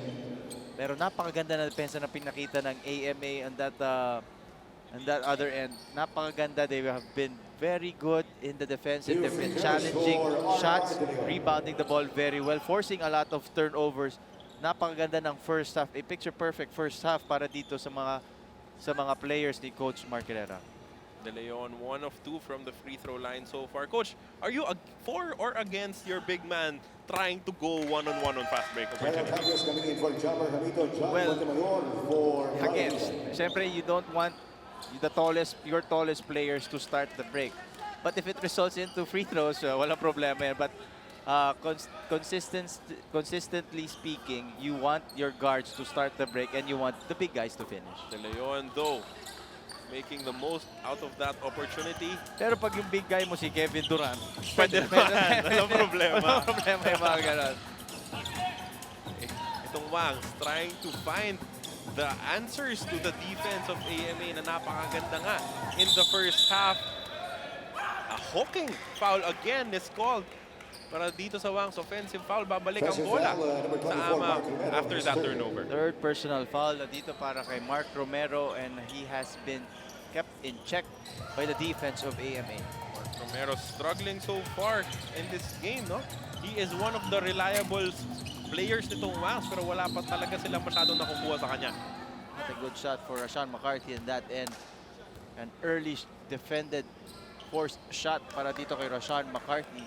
Pero napakaganda na depensa na pinakita ng AMA on that other end. Napakaganda. They have been very good in the defensive. They've been challenging shots, rebounding the ball very well, forcing a lot of turnovers. Napakaganda ng first half. A picture-perfect first half para dito sa mga players ni Coach Mark Herrera. De Leon, 1 of 2 from the free throw line so far. Coach, are you for or against your big man trying to go one-on-one on fast break opportunities? Well, against. Siyempre, you don't want your tallest players to start the break. But if it results into free throws, walang problema yan. But consistently speaking, you want your guards to start the break and you want the big guys to finish. De Leon, though, making the most out of that opportunity. Pero pag yung big guy mo si Kevin Durant, Pwede naman. Walang problema. Walang problema yung mga ganun. Itong Wangs trying to find the answers to the defense of AMA na napakaganda nga. In the first half, a hooking foul again is called. Para dito sa Wangs, offensive foul, babalik ang bola sa AMA after that turnover. Third personal foul dito para kay Mark Romero, and he has been kept in check by the defense of AMA. Mark Romero struggling so far in this game, no? He is one of the reliable players nitong Wangs, pero wala pa talaga silang masyadong nakukuha sa kanya. Not a good shot for Rashawn McCarthy in that end. An early defended forced shot para dito kay Rashawn McCarthy.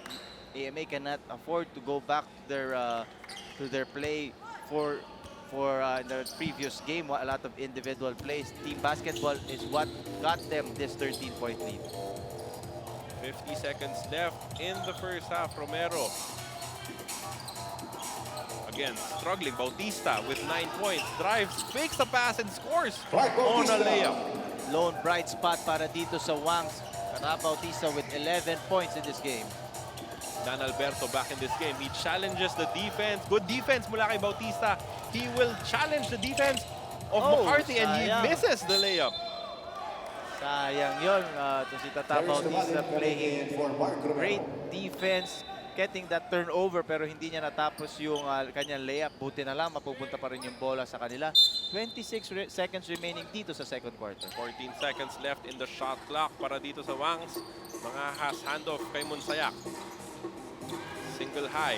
AMA cannot afford to go back to their play for the previous game. A lot of individual plays. Team basketball is what got them this 13-point lead. 50 seconds left in the first half. Romero again struggling. Bautista with 9 points. Drives, fakes the pass, and scores on a layup. Lone bright spot para dito sa Wangs. Bautista with 11 points in this game. Dan Alberto back in this game. He challenges the defense. Good defense mula kay Bautista. He will challenge the defense of McCarthy, and he misses the layup. Sayang yun. Si Tata Bautista playing great defense, getting that turnover, pero hindi niya natapos yung kanyang layup. Buti na lang, mapupunta pa rin yung bola sa kanila. 26 seconds remaining dito sa second quarter. 14 seconds left in the shot clock para dito sa Wangs. Mga handoff kay Monsayak. Single high.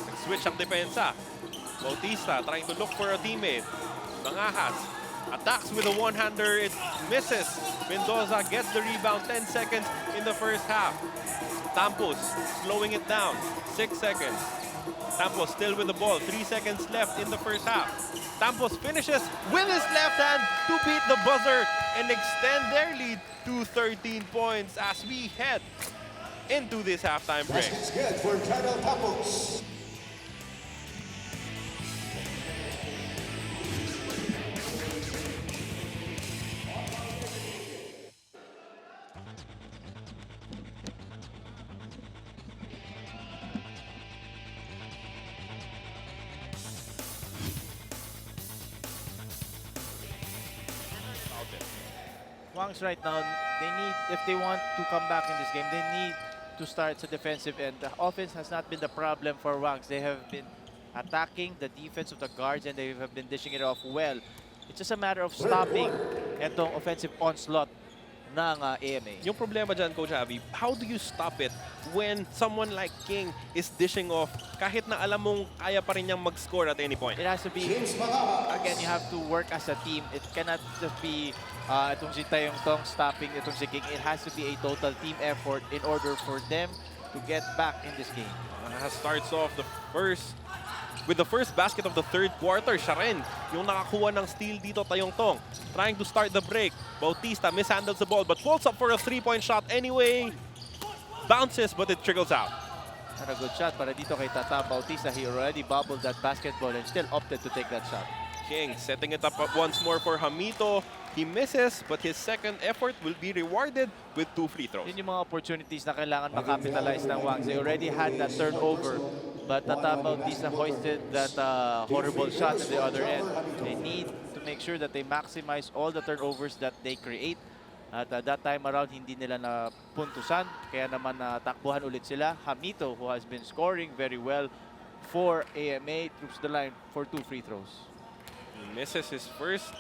Nag-switch ang depensa. Bautista trying to look for a teammate. Mangahas attacks with a one-hander. It misses. Mendoza gets the rebound. 10 seconds in the first half. Tampos slowing it down. 6 seconds. Tampos still with the ball. 3 seconds left in the first half. Tampos finishes with his left hand to beat the buzzer and extend their lead to 13 points as we head into this halftime break. That's good for Carl Tampos. Wangs right now, they need, if they want to come back in this game, they need to start sa defensive end. The offense has not been the problem for Wangs. They have been attacking the defense of the guards and they have been dishing it off well. It's just a matter of stopping itong offensive onslaught ng AMA. Yung problema dyan, Coach Abby, how do you stop it when someone like King is dishing off kahit na alam mong kaya pa rin niyang mag-score at any point? It has to be, again, you have to work as a team. It cannot just be itong si Tayong Tong stopping itong si King. It has to be a total team effort in order for them to get back in this game. Starts off with the first basket of the third quarter. Siya rin yung nakakuha ng steal dito, Tayong Tong. Trying to start the break. Bautista mishandles the ball but falls up for a three-point shot anyway. Bounces but it trickles out. Not a good shot para dito kay Tata Bautista. He already bobbled that basketball and still opted to take that shot. King setting it up once more for Hamito. He misses, but his second effort will be rewarded with 2 free throws. Yun yung mga opportunities na kailangan makapitalize ng Wangs. They already had that turnover, but Tata Bautista hoisted that horrible shot at the other end. They need to make sure that they maximize all the turnovers that they create. At that time around, hindi nila na puntusan. Kaya naman takbuhan ulit sila. Hamito, who has been scoring very well for AMA, troops the line for 2 free throws. He misses his first.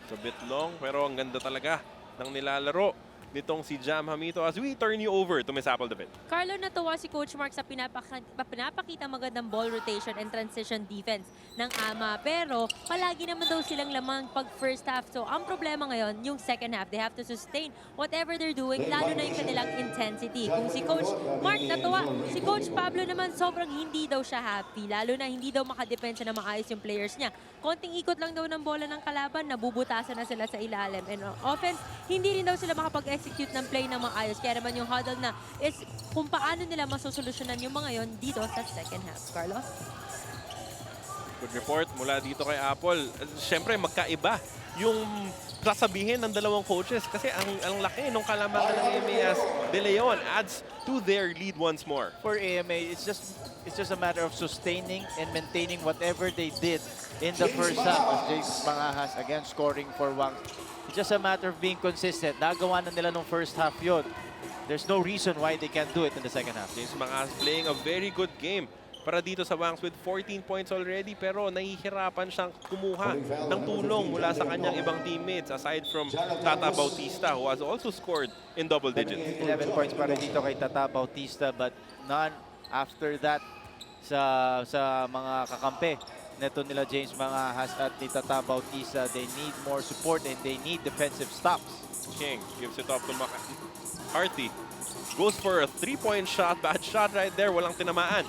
It's a bit long, pero ang ganda talaga ng nilalaro nitong si Jam Hamito as we turn you over to Miss Apple David. Carlo, natuwa si Coach Mark sa pinapakita magandang ball rotation and transition defense ng AMA. Pero palagi naman daw silang lamang pag first half. So ang problema ngayon, yung second half. They have to sustain whatever they're doing, lalo na yung kanilang intensity. Kung si Coach Mark natuwa, si Coach Pablo naman sobrang hindi daw siya happy. Lalo na hindi daw makadepensa na maayos yung players niya. Konting ikot lang daw ng bola ng kalaban, nabubutasan na sila sa ilalim. And offense, hindi rin daw sila makapag-execute ng play ng maayos. Kaya naman yung huddle na is kung paano nila masosolusyonan yung mga yon dito sa second half. Carlos? Good report mula dito kay Apple. Siyempre, magkaiba yung sasabihin ng dalawang coaches kasi ang laki nung kalamangan ng AMA as De Leon adds to their lead once more. For AMA, it's just a matter of sustaining and maintaining whatever they did in the first half. As James Mangahas again scoring for Wangs. It's just a matter of being consistent. Nagawa na nila nung first half yun. There's no reason why they can't do it in the second half. James Mangahas playing a very good game para dito sa Wangs with 14 points already pero nahihirapan siyang kumuha ng tulong mula sa kanyang ibang teammates aside from Tata Bautista who has also scored in double digits. 11 points para dito kay Tata Bautista but none after that sa mga kakampi neto nila James Mangahas at ni Tata Bautista. They need more support and they need defensive stops. King gives it up to McCarthy. Goes for a 3-point shot. Bad shot right there. Walang tinamaan.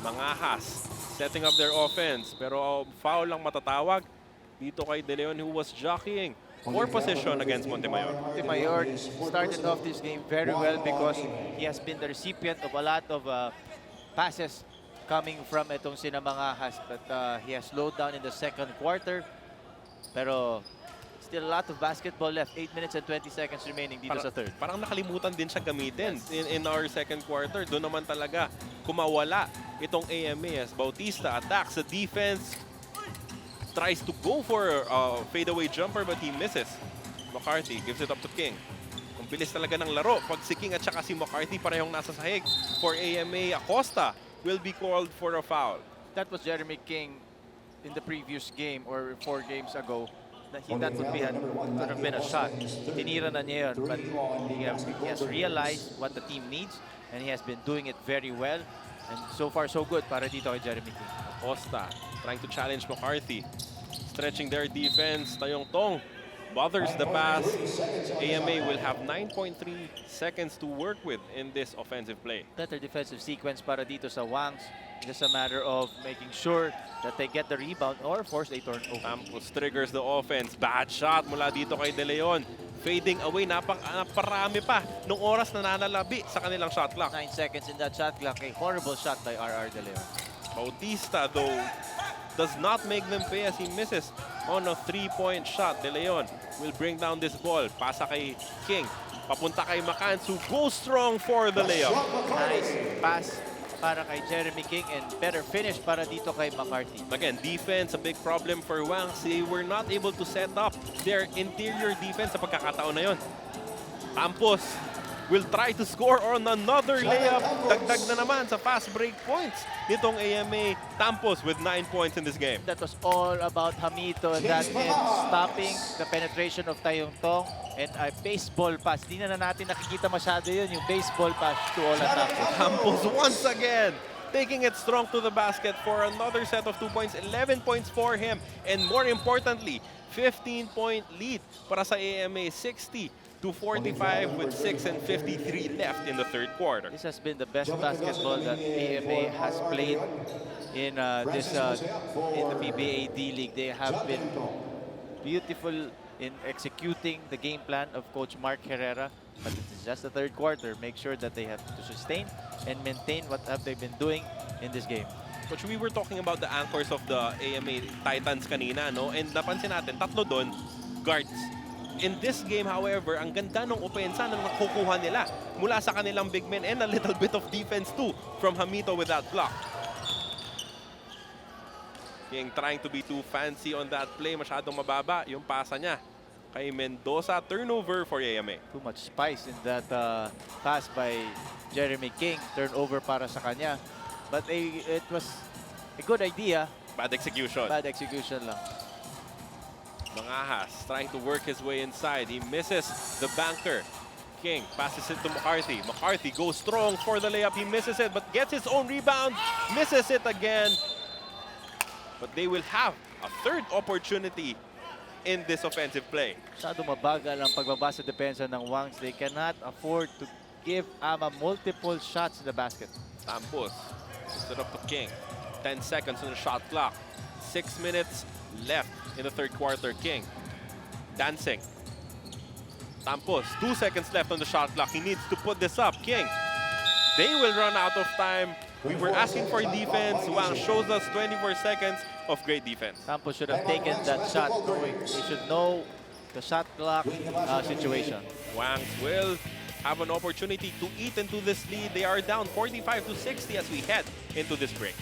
Mangahas setting up their offense. Pero foul lang matatawag dito kay De Leon who was jockeying for position against Montemayor. Montemayor started off this game very well because he has been the recipient of a lot of passes coming from itong sina Mangahas. But he has slowed down in the second quarter. Pero still a lot of basketball left. 8 minutes and 20 seconds remaining dito sa third. Parang nakalimutan din siya gamitin in our second quarter. Doon naman talaga kumawala itong AMA as Bautista attacks the defense. Tries to go for a fadeaway jumper but he misses. McCarthy gives it up to King. Ang bilis talaga ng laro. Pag si King at saka si McCarthy parehong nasa sahig for AMA, Acosta will be called for a foul. That was Jeremy King in the previous game or 4 games ago. That would have been a shot. Tinira na niya yun, but he has realized what the team needs and he has been doing it very well. And so far, so good para dito kay Jeremy King. Acosta trying to challenge McCarthy. Stretching their defense. Tayong Tong bothers the pass. AMA will have 9.3 seconds to work with in this offensive play. Better defensive sequence para dito sa Wangs. Just a matter of making sure that they get the rebound or force a turnover. Campos triggers the offense. Bad shot mula dito kay De Leon. Fading away. Naparami pa nung oras na nanalabi sa kanilang shot clock. 9 seconds in that shot clock. A horrible shot by RR De Leon. Bautista, though, does not make them pay as he misses on a 3-point shot. De Leon will bring down this ball. Pasa kay King. Papunta kay Macans who goes strong for the layup. Nice pass para kay Jeremy King and better finish para dito kay McCarthy. Again, defense, a big problem for Wangs. They were not able to set up their interior defense sa pagkakataon na yun. Campos will try to score on another layup. Dagdag na naman sa fast break points nitong AMA. Campos with 9 points in this game. That was all about Hamito and that end, stopping the penetration of Tayong Tong and a baseball pass. Di na natin nakikita masyado yun, yung baseball pass to Olan Campos. Campos once again taking it strong to the basket for another set of 2 points. 11 points for him. And more importantly, 15-point lead para sa AMA. 60-45 with 6 and 53 left in the third quarter. This has been the best basketball that AMA has played in the PBA D-League. They have been beautiful in executing the game plan of Coach Mark Herrera. But it's just the third quarter. Make sure that they have to sustain and maintain what have they been doing in this game. Coach, we were talking about the anchors of the AMA Titans kanina, no? And napansin natin, tatlo doon, guards. In this game, however, ang ganda ng opensa na nakukuha nila mula sa kanilang big men and a little bit of defense too from Hamito with that block. King trying to be too fancy on that play. Masyadong mababa yung pasa niya kay Mendoza. Turnover for AMA. Too much spice in that pass by Jeremy King. Turnover para sa kanya. But it was a good idea. Bad execution. Bad execution lang. Mangahas trying to work his way inside. He misses the banker. King passes it to McCarthy. McCarthy goes strong for the layup. He misses it but gets his own rebound. Misses it again. But they will have a third opportunity in this offensive play. Masyado mabagal ang pagbaba sa depensa ng Wangs. They cannot afford to give Ama multiple shots in the basket. Tampos puts it up to King. 10 seconds on the shot clock. 6 minutes left in the third quarter. King dancing. Tampos, 2 seconds left on the shot clock. He needs to put this up. King, they will run out of time. We were asking for defense. Wang shows us 24 seconds of great defense. Campos should have taken that shot. He should know the shot clock situation. Wangs will have an opportunity to eat into this lead. They are down 45 to 60 as we head into this break.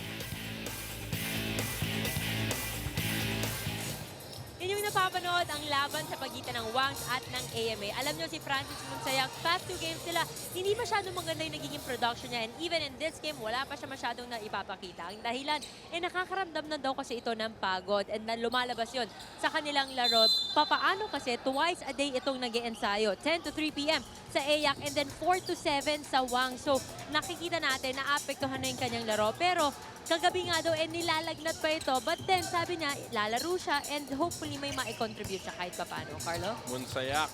Inyong napapanood ang laban sa pagitan ng Wangs at ng AMA. Alam nyo si Francis Monsayak, past 2 games nila, hindi masyadong maganda yung nagiging production niya. And even in this game, wala pa siya masyadong naipapakita. Ang dahilan, nakakaramdam na daw kasi ito ng pagod and na lumalabas yun sa kanilang laro. Papaano kasi twice a day itong nag-iensayo. 10 to 3 p.m. sa AYAC and then 4 to 7 sa Wangs. So nakikita natin na apektuhan na yung kanyang laro. Pero kagabi nga daw, nilalagnat pa ito. But then, sabi niya, lalaro siya and hopefully may ma-contribute siya kahit paano. Carlo? Monsayak,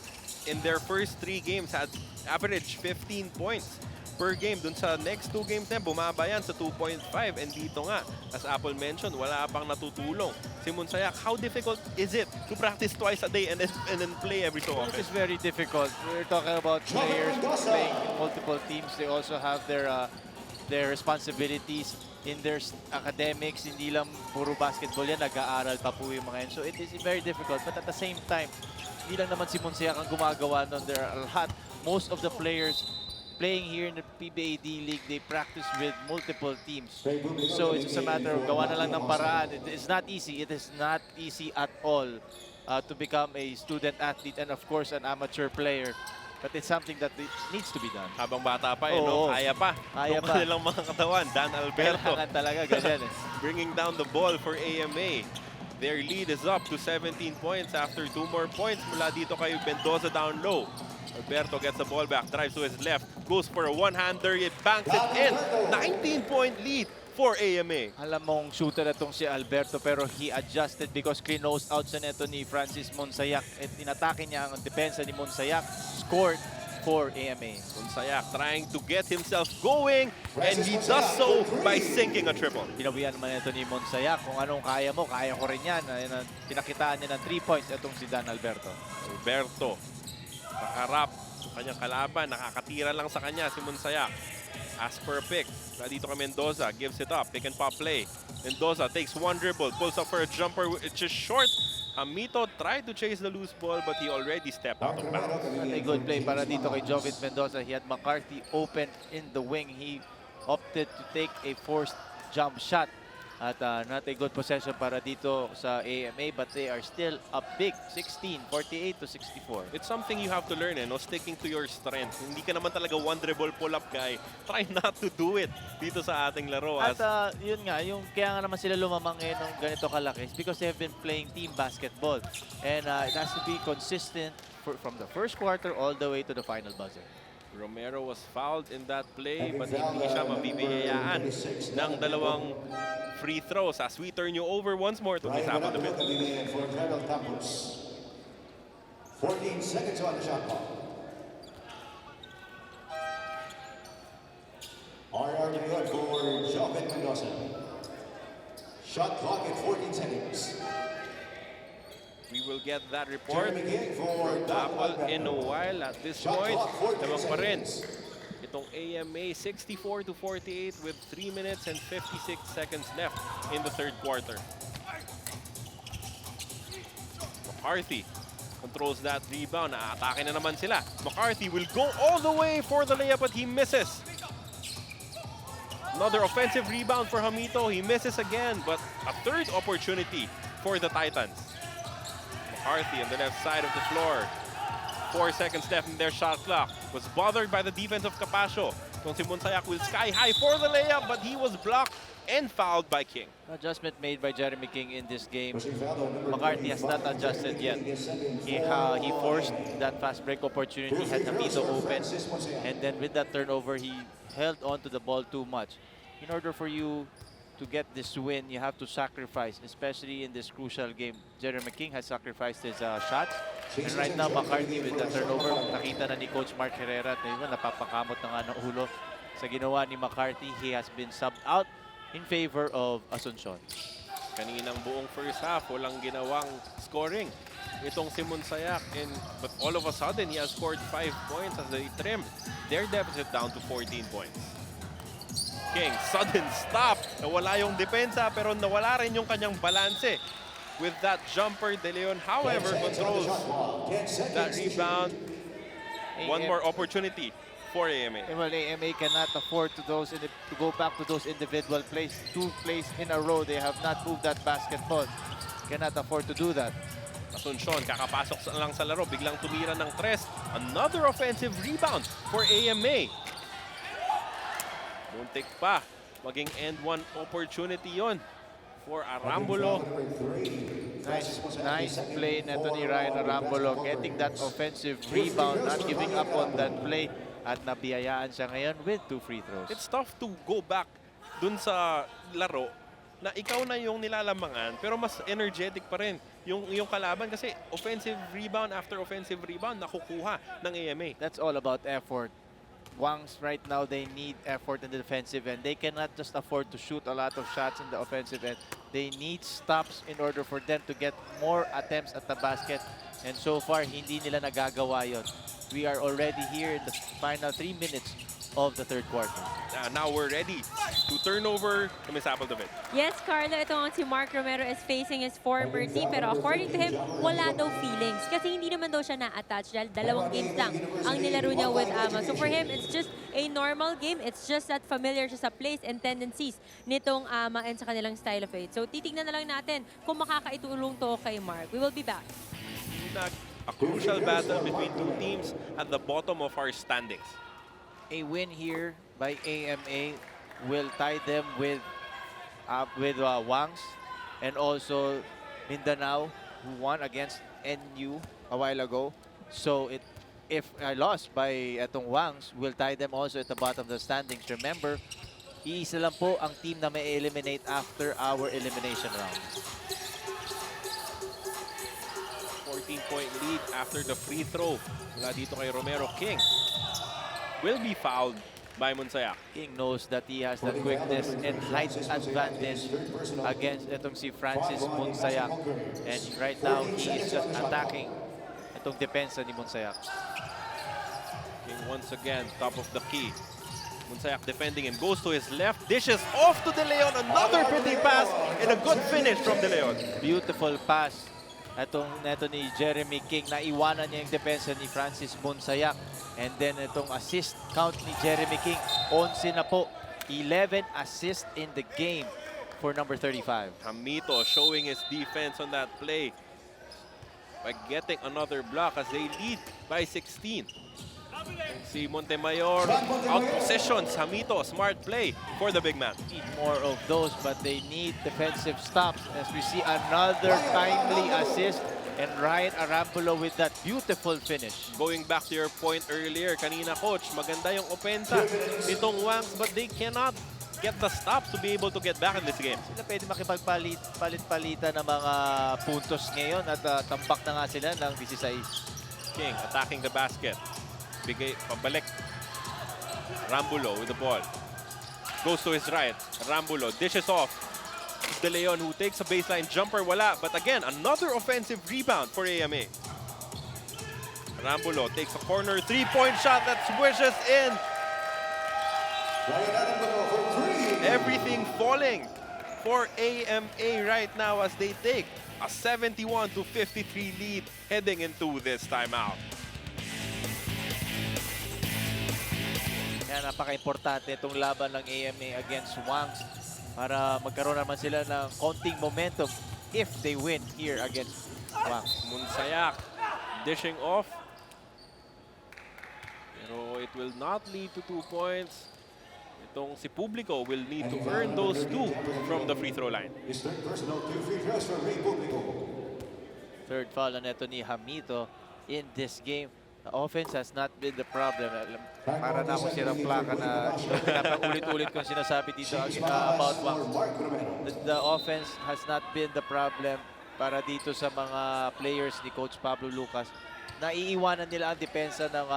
in their first 3 games, had average 15 points per game. Dun sa next 2 games na bumaba yan sa 2.5. And dito nga, as Apple mentioned, wala pang natutulong si Monsayak. How difficult is it to practice twice a day and then play every so often? It's very difficult. We're talking about players playing in multiple teams. They also have their responsibilities in their academics. Hindi lang puro basketball yan, nag-aaral pa po yung mga yan. So it is very difficult. But at the same time, hindi lang naman si Monsayak ang gumagawa nun. There are a lot. Most of the players playing here in the PBA D-League, they practice with multiple teams. So it's just a matter of gawa na lang ng paraan. It is not easy. It is not easy at all to become a student athlete and of course an amateur player. But it's something that needs to be done. Habang bata pa, no? Kaya pa. Kaya Nung pa. kanilang mga katawan, Dan Alberto. Kailangan talaga, ganyan eh. Bringing down the ball for AMA. Their lead is up to 17 points after 2 more points mula dito kay Mendoza down low. Alberto gets the ball back, drives to his left, goes for a one-hander, it banks it in. 19-point lead for AMA. Alam mong shooter na itong si Alberto pero he adjusted because close out sa neto ni Francis Monsayak at inatake niya ang depensa ni Monsayak. Scored for AMA. Monsayak trying to get himself going and he does so by sinking a triple. Pinawian naman ito ni Monsayak kung anong kaya mo, kaya ko rin yan. Pinakitaan niya ng 3 points itong si Dan Alberto. Alberto, pakarap sa kanyang kalaban, nakakatira lang sa kanya si Monsayak. As per pick, dito kay Mendoza, gives it up, pick and pop play. Mendoza takes 1 dribble, pulls up for a jumper, it's just short. Hamito tried to chase the loose ball, but he already stepped out of bounds. Not a good play para dito kay Jovit Mendoza. He had McCarthy open in the wing. He opted to take a forced jump shot. At not a good possession para dito sa AMA, but they are still up big, 16, 48 to 64. It's something you have to learn, no? Sticking to your strength. Hindi ka naman talaga one dribble pull-up guy. Try not to do it dito sa ating laro. At yun nga, yung kaya nga naman sila lumamang ng ganito kalaki is because they have been playing team basketball. And it has to be consistent from the first quarter all the way to the final buzzer. Romero was fouled in that play, but hindi siya mabibigayaan ng dalawang free throws as we turn you over once more to Miss Apple the Bit. 14 seconds on the shot clock. RR to good for Jovit Mendoza. Shot clock at 14 seconds. We will get that report Jeremy King for from Apple in a while. At this Shot point, clock, 14 lamang pa rin seconds. itong AMA 64-48 with 3 minutes and 56 seconds left in the third quarter. McCarthy controls that rebound. Naatake na naman sila. McCarthy will go all the way for the layup, but he misses. Another offensive rebound for Hamito. He misses again, but a third opportunity for the Titans. McCarthy on the left side of the floor. 4 seconds left in their shot clock. Was bothered by the defense of Capasio. Itong si Monsayak will sky high for the layup, but he was blocked and fouled by King. Adjustment made by Jeremy King in this game. McCarthy has not adjusted yet. He forced that fast break opportunity, had Hamito open, and then with that turnover, he held on to the ball too much. In order for you to get this win, you have to sacrifice, especially in this crucial game. Jeremy King has sacrificed his shots. And right now, McCarthy with the turnover, nakita na ni Coach Mark Herrera at napapakamot na nga ng ulo sa ginawa ni McCarthy. He has been subbed out in favor of Asuncion. Kaninang buong first half, walang ginawang scoring itong si Monsayak. But all of a sudden, he has scored 5 points as they trimmed their deficit down to 14 points. King, sudden stop. Nawala yung depensa pero nawala rin yung kanyang balanse. With that jumper, De Leon, however, controls that rebound. One more opportunity for AMA. Well, AMA cannot afford to go back to those individual plays. 2 plays in a row, they have not moved that basketball. Cannot afford to do that. Asuncion, kakapasok lang sa laro, biglang tumira ng tres. Another offensive rebound for AMA. Muntik pa, maging end one opportunity yon for Arambulo. Nice play neto ni Ryan Arambulo, getting that offensive rebound, not giving up on that play. At nabiyayaan siya ngayon with 2 free throws. It's tough to go back dun sa laro na ikaw na yung nilalamangan pero mas energetic pa rin yung kalaban kasi offensive rebound after offensive rebound nakukuha ng AMA. That's all about effort. Wangs right now, they need effort in the defensive end. They cannot just afford to shoot a lot of shots in the offensive end. They need stops in order for them to get more attempts at the basket. And so far, hindi nila nagagawa yun. We are already here in the final 3 minutes of the third quarter. Now we're ready to turn over to Miss Apple David. Yes, Carlo, ito ang si Mark Romero is facing his former team. Pero according to him, wala daw feelings. Kasi hindi naman daw siya na-attach dahil 2 games lang ang nilaro niya with Ama. So for him, it's just a normal game. It's just that familiar siya sa plays and tendencies nitong Ama and sa kanilang style of play. So titignan na lang natin kung makakaitulong to kay Mark. We will be back. A crucial battle between 2 teams at the bottom of our standings. A win here by AMA will tie them with Wangs and also Mindanao, who won against NU a while ago. So if a loss by etong Wangs will tie them also at the bottom of the standings. Remember, iisa lang po ang team na may eliminate after our elimination round. 14-point lead after the free throw mula dito kay Romero. King will be fouled by Monsayak. King knows that he has the quickness and height advantage against itong si Francis Monsayak. And right now, he is just attacking itong depensa ni Monsayak. King once again, top of the key. Monsayak defending him, goes to his left, dishes off to De Leon. Another pretty pass and a good finish from De Leon. Beautiful pass. Neto ni Jeremy King, naiwanan niya yung depensa ni Francis Monsayak. And then itong assist count ni Jeremy King, 11 na po. 11 assists in the game for number 35. Hamito showing his defense on that play by getting another block as they lead by 16. Si Montemayor out possessions. Hamito, smart play for the big man. Need more of those, but they need defensive stops. As we see another timely assist, and Ryan Arambulo with that beautiful finish. Going back to your point earlier, kanina coach, maganda yung opensa nitong Wangs, but they cannot get the stops to be able to get back in this game. Sila pwede makipagpalit-palitan ng mga puntos ngayon at tambak na nga sila ng 16. King attacking the basket. Bigay, pabalik. Rambulo with the ball. Goes to his right. Rambulo dishes off. De Leon who takes a baseline jumper, wala. But again, another offensive rebound for AMA. Arambulo takes a corner three-point shot that swishes in. Everything falling for AMA right now as they take a 71-53 lead heading into this timeout. Kaya napaka-importante itong laban ng AMA against Wangs para magkaroon naman sila ng konting momentum if they win here against Wangs. Munsayak dishing off. Pero it will not lead to 2 points. Itong si Publico will need to earn those 2 from the free throw line. His third personal 2 free throws for Ray Publico. Third foul na neto ni Hamito in this game. The offense has not been the problem. Para na ako sirang plaka na pinapaulit-ulit kong sinasabi dito about Wangs. The offense has not been the problem para dito sa mga players ni Coach Pablo Lucas. Naiiwanan nila ang depensa ng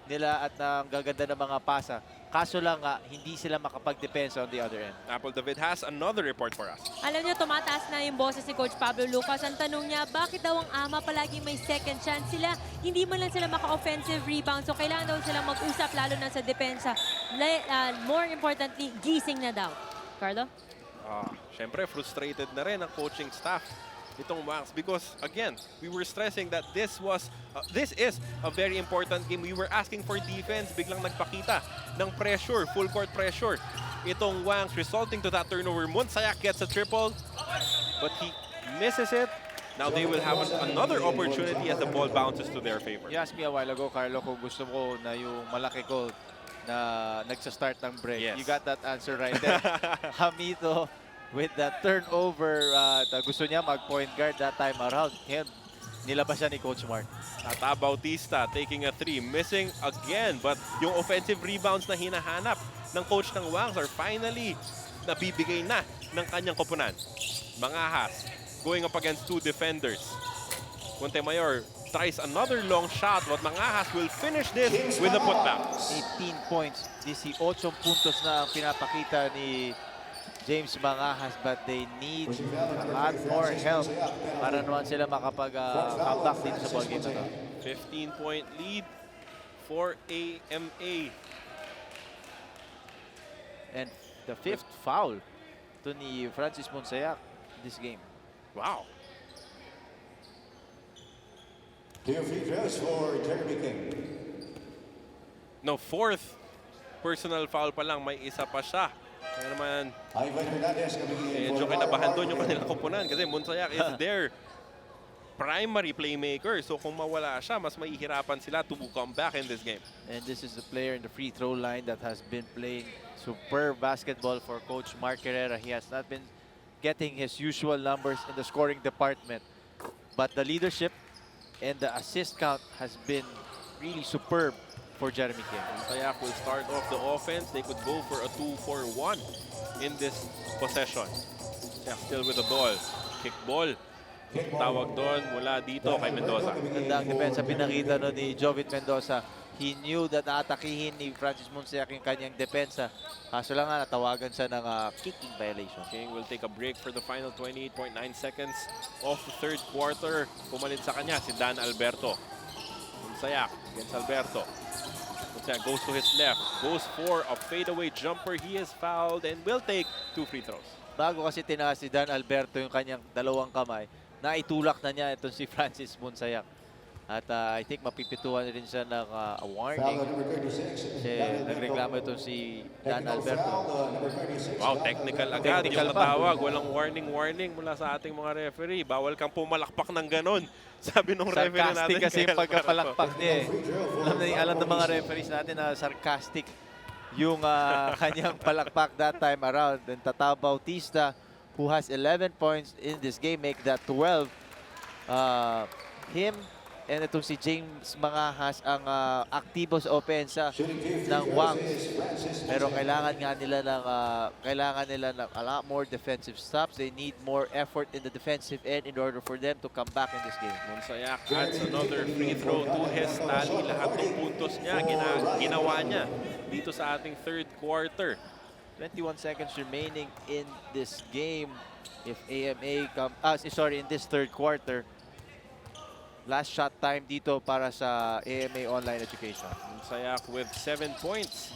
nila at ang gaganda ng mga pasa. Kaso lang hindi sila makapag-depensa on the other end. Apple David has another report for us. Alam niyo, tumataas na yung boses si Coach Pablo Lucas. Ang tanong niya, bakit daw ang AMA palagi may second chance sila? Hindi man lang sila maka-offensive rebound. So kailangan daw silang mag-usap lalo na sa depensa. More importantly, gising na daw. Carlo? Siyempre, frustrated na rin ang coaching staff itong Wangs because again, we were stressing that this is a very important game. We were asking for defense, biglang nagpakita ng pressure, full court pressure. Itong Wangs resulting to that turnover. Munsayak gets a triple, but he misses it. Now they will have another opportunity as the ball bounces to their favor. You asked me a while ago, Carlo, kung gusto ko na yung malaki goal na nagsa-start ng break. Yes. You got that answer right there. Hamito with that turnover, gusto niya mag-point guard that time around. And nilabas siya ni Coach Mark. Tata Bautista taking a 3, missing again. But yung offensive rebounds na hinahanap ng coach ng Wangs are finally nabibigay na ng kanyang koponan. Mangahas going up against 2 defenders. Montemayor tries another long shot, but Mangahas will finish this with a putback. 18 points. 18 puntos na ang pinapakita ni James Mangahas, but they need a lot more help para naman sila makapag-comeback dito sa ballgame na to. 15-point lead for AMA. And the 5th foul to ni Francis Monsayak this game. Wow. 2 free throws for Jeremy King. No, 4th personal foul pa lang, may isa pa siya. Kaya naman, Ivan Hernandez coming in medyo for kinabahan doon yung kanilang koponan kasi Munsayak is their primary playmaker. So kung mawala siya, mas mahihirapan sila to come back in this game. And this is the player in the free throw line that has been playing superb basketball for Coach Mark Herrera. He has not been getting his usual numbers in the scoring department. But the leadership and the assist count has been really superb for Jeremy King. Munsayak will start off the offense. They could go for a 2-4-1 in this possession. Yeah, still with the ball. Kick ball. Tawag doon mula dito kay Mendoza. Ganda ang depensa pinakita no ni Jovit Mendoza. He knew that aatakihin ni Francis Monsayak yung kanyang depensa. Kaso lang natawagan siya ng kicking violation. King will take a break for the final 28.9 seconds of the third quarter. Pumalit sa kanya si Dan Alberto. Munsayak against Alberto. Munsayak goes to his left. Goes for a fadeaway jumper. He is fouled and will take 2 free throws. Bago kasi tinaas si Dan Alberto yung kanyang dalawang kamay, naitulak na niya itong si Francis Monsayak. At I think mapipituan rin siya ng a warning. Foul number 36. Kasi nagreklamo itong si Dan Alberto. Number 36. Wow, technical agad Technical yung pa. natawag. Walang warning mula sa ating mga referee. Bawal kang pumalakpak ng ganon. Sabi nung referee natin. Sarcastic kasi yung kay pagkapalakpak niya eh. Alam ng mga referees natin na sarcastic yung kanyang palakpak that time around. And Tata Bautista, who has 11 points in this game, make that 12. Him and itong si James Mangahas ang aktibo sa opensa ng Wangs. Pero kailangan nila ng a lot more defensive stops. They need more effort in the defensive end in order for them to come back in this game. Munsayak adds another free throw to his tally. Lahat ng puntos niya, ginawa niya dito sa ating third quarter. 21 seconds remaining in this game. If AMA in this third quarter. Last shot time dito para sa AMA Online Education. Sayak with 7 points.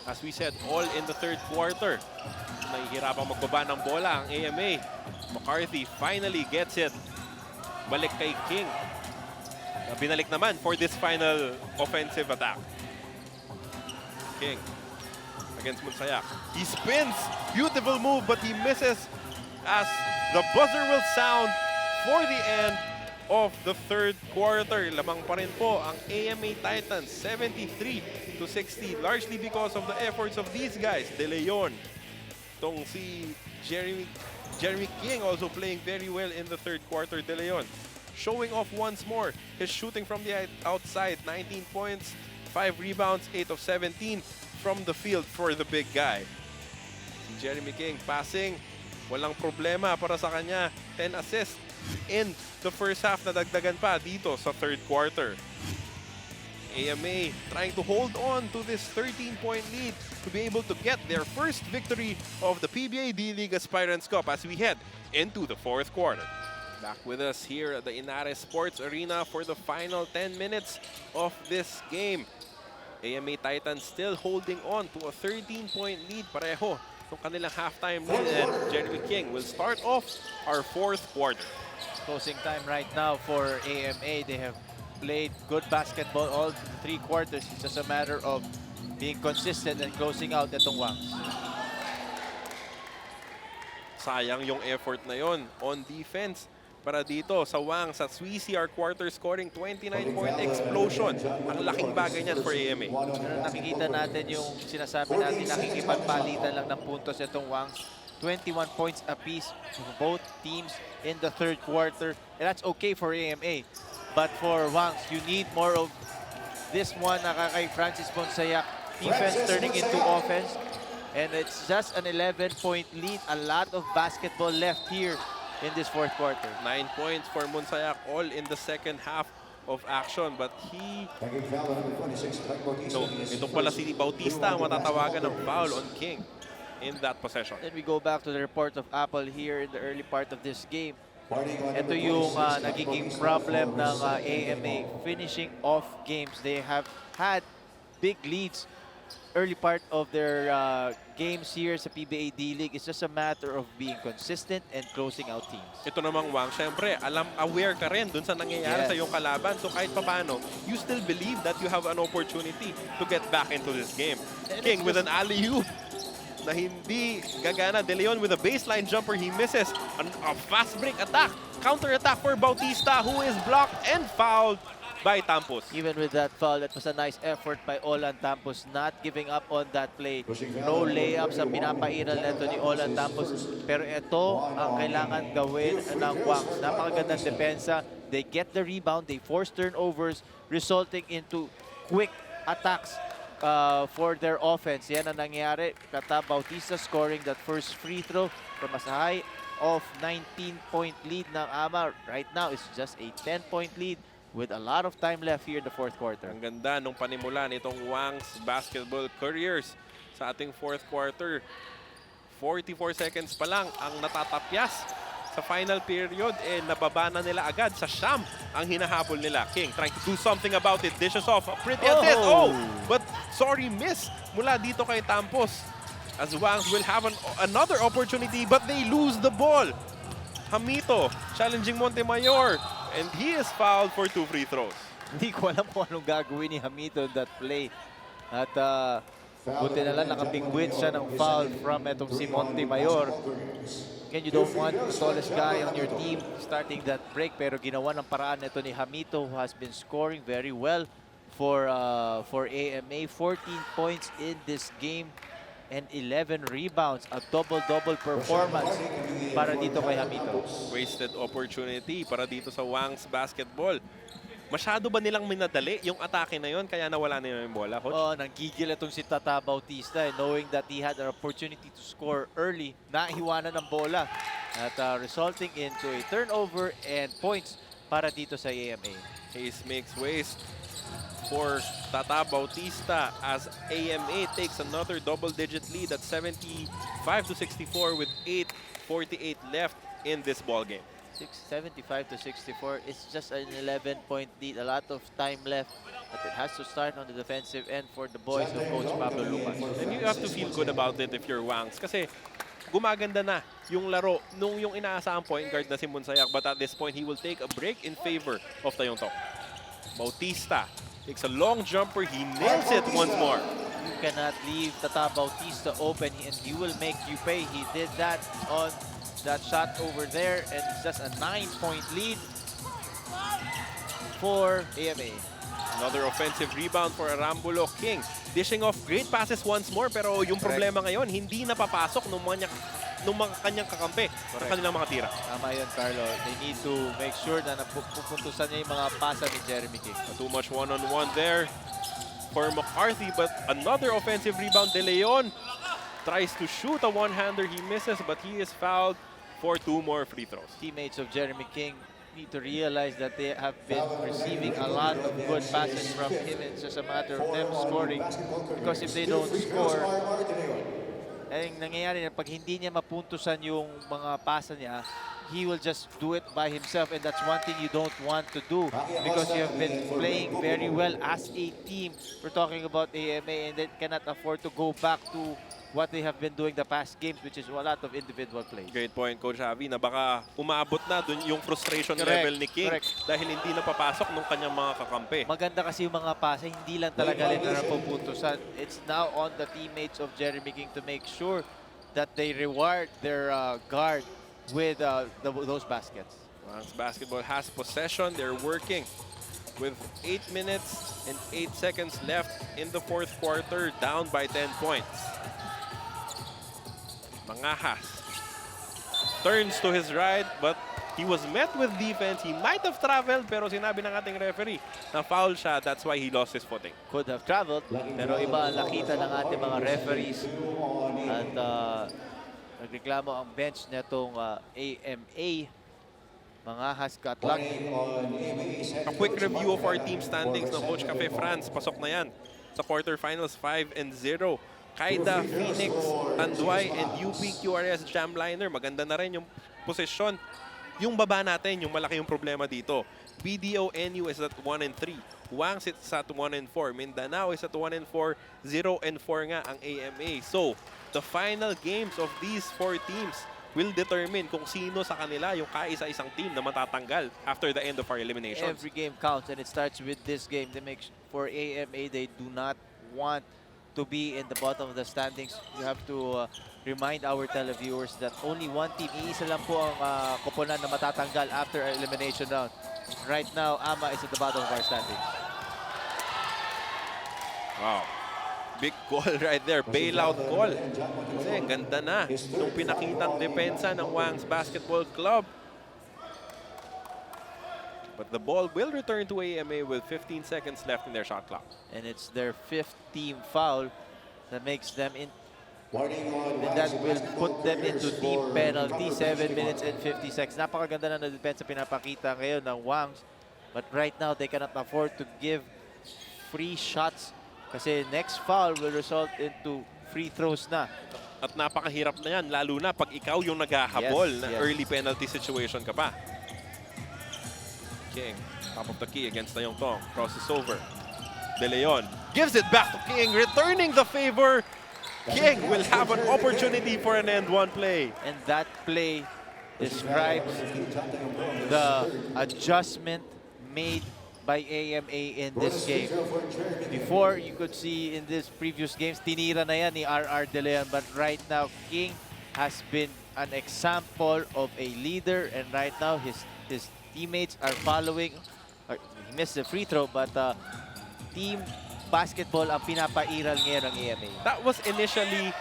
As we said, all in the third quarter. Nahihirapang magbaba ng bola ang AMA. McCarthy finally gets it. Balik kay King. Binalik naman for this final offensive attack. King against Munsayak. He spins. Beautiful move, but he misses as the buzzer will sound for the end of the third quarter. Lamang pa rin po ang AMA Titans, 73-60, largely because of the efforts of these guys. De Leon, tong si Jeremy King also playing very well in the third quarter. De Leon showing off once more his shooting from the outside, 19 points, 5 rebounds, 8 of 17 from the field for the big guy. Si Jeremy King passing, walang problema para sa kanya, 10 assists in the first half na dagdagan pa dito sa third quarter. AMA trying to hold on to this 13-point lead to be able to get their first victory of the PBA D-League Aspirants Cup as we head into the fourth quarter. Back with us here at the Ynares Sports Arena for the final 10 minutes of this game. AMA Titans still holding on to a 13-point lead. Pareho ng kanilang halftime lead, and Jeremy King will start off our fourth quarter. Closing time right now for AMA. They have played good basketball all 3 quarters. It's just a matter of being consistent and closing out itong Wangs. Sayang yung effort na yon on defense para dito sa Wangs. At we see our quarter scoring 29-point explosion. Ang laking bagay niyan for AMA. Pero nakikita natin yung sinasabi natin, nakikipagpalitan lang ng puntos itong Wangs. 21 points apiece for both teams in the third quarter. And that's okay for AMA. But for Wangs, you need more of this one na kay Francis Bonsayak. Defense turning into offense. And it's just an 11-point lead. A lot of basketball left here in this fourth quarter. 9 points for Munsayak all in the second half of action. But itong pala si Bautista ang matatawagan ng foul on King in that possession. Then we go back to the report of Apple here in the early part of this game. Ito yung nagiging problem ng AMA finishing off games. They have had big leads early part of their games here sa PBA D-League. It's just a matter of being consistent and closing out teams. Ito namang Wang, syempre, aware ka rin dun sa nangyayari sa iyong kalaban. So kahit papano, you still believe that you have an opportunity to get back into this game. And King with an alley-oop na hindi gagana. De Leon with a baseline jumper, he misses. A fast break attack, counter attack for Bautista, who is blocked and fouled by Tampos. Even with that foul, that was a nice effort by Olan Tampos, not giving up on that play. No layups ang pinapairal neto ni Olan Tampos. Pero ito ang kailangan gawin ng Wangs. Napakagandang depensa. They get the rebound, they force turnovers, resulting into quick attacks for their offense. Yan ang nangyari. Kata Bautista scoring that first free throw from a high of 19-point lead ng AMA. Right now, it's just a 10-point lead with a lot of time left here in the fourth quarter. Ang ganda nung panimula nitong Wangs basketball careers sa ating fourth quarter. 44 seconds pa lang ang natatapyas sa final period, nababa na nila agad sa siyam ang hinahabol nila. King trying to do something about it. Dishes off. A pretty assist. Oh! But sorry, miss mula dito kay Tampos. As Wangs will have another opportunity, but they lose the ball. Hamito challenging Montemayor, and he is fouled for 2 free throws. Hindi ko alam kung anong gagawin ni Hamito in that play. At buti na lang nakabingwit siya ng foul from etong si Montemayor. Again, you don't want the tallest guy on your team starting that break, pero ginawa ng paraan nito ni Hamito, who has been scoring very well for AMA. 14 points in this game and 11 rebounds. A double-double performance para dito kay Hamito. Wasted opportunity para dito sa Wangs basketball. Masyado ba nilang minadali yung atake na yon kaya nawala na yung bola, Coach? Oh, nanggigil itong si Tata Bautista, knowing that he had an opportunity to score early. Naiwanan ng bola at resulting into a turnover and points para dito sa AMA. Hayes makes waste for Tata Bautista as AMA takes another double-digit lead at 75-64 with 8:48 left in this ball game. 75-64 is just an 11-point lead. A lot of time left, but it has to start on the defensive end for the boys of Coach Pablo Lucas. And you have to feel good about it if you're Wangs kasi gumaganda na yung laro nung yung inaasahang point guard na si Monsayak, but at this point he will take a break in favor of Tayong Tong. Bautista takes a long jumper, he nails it once more. You cannot leave Tata Bautista open and he will make you pay. He did that on that shot over there, and it's just a 9-point lead for AMA. Another offensive rebound for Arambulo. King dishing off great passes once more, pero yung problema ngayon, hindi napapasok nung mga kanyang kakampi sa kanilang mga tira. Tama yun, Carlo. They need to make sure na napupuntusan niya yung mga pasa ni Jeremy King. Too much one-on-one there for McCarthy, but another offensive rebound. De Leon tries to shoot a one-hander. He misses, but he is fouled for 2 more free throws. Teammates of Jeremy King need to realize that they have been receiving a lot of good passes from him. It's just a matter of them scoring, because if they don't score, ang nangyayari na pag hindi niya mapuntusan yung mga pasa niya, he will just do it by himself, and that's one thing you don't want to do because you have been playing very well as a team. We're talking about AMA, and they cannot afford to go back to what they have been doing the past games, which is a lot of individual play. Great point, Coach Javi, na baka umaabot na dun yung frustration level ni King dahil hindi napapasok nung kanyang mga kakampi. Maganda kasi yung mga pasa, hindi lang talaga rin na napupuntusan. It's now on the teammates of Jeremy King to make sure that they reward their guard with those baskets. Wangs basketball has possession. They're working with 8 minutes and 8 seconds left in the 4th quarter, down by 10 points. Mangahas turns to his right, but he was met with defense. He might have traveled, pero sinabi ng ating referee na foul siya. That's why he lost his footing. Could have traveled, pero iba ang nakita ng ating mga referees. At nagreklamo ang bench netong AMA. Mangahas got lucky. A quick review of our team standings ng Coach Cafe France. Pasok na yan sa quarterfinals, 5-0. Kaida, Phoenix, Tanduay, and UP QRS Jamliner. Maganda na rin yung posisyon. Yung baba natin, yung malaki yung problema dito. BDO NU is at 1-3. Wangs is at 1-4. Mindanao is at 1-4. 0-4 nga ang AMA. So, the final games of these 4 teams will determine kung sino sa kanila yung kaisa-isang team na matatanggal after the end of our eliminations. Every game counts, and it starts with this game. They make for AMA, they do not want to be in the bottom of the standings. You have to remind our televiewers that only one team, iisa lang po ang koponan na matatanggal after our elimination round. Right now, AMA is at the bottom of our standings. Wow. Big call right there. Bailout call. Kasi ganda na nung pinakitang depensa ng Wangs Basketball Club. But the ball will return to AMA with 15 seconds left in their shot clock. And it's their 5th team foul that makes them in. And that will put them into team penalty. 7 minutes and 50 seconds. Napakaganda na depensa pinapakita ngayon ng Wangs. But right now, they cannot afford to give free shots. Kasi next foul will result into free throws na. At napakahirap na yan, lalo na pag ikaw yung naghahabol na early penalty situation ka pa. King, top of the key against Tayong Tong. Crosses over. De Leon gives it back to King, returning the favor. King will have an opportunity for an end-one play. And that play describes the adjustment made by AMA in this game. Before, you could see in this previous games, tinira na yan ni RR De Leon. But right now, King has been an example of a leader. And right now, his teammates are following. He missed the free throw, but team basketball ang pinapairal ngayon ng AMA. That was initially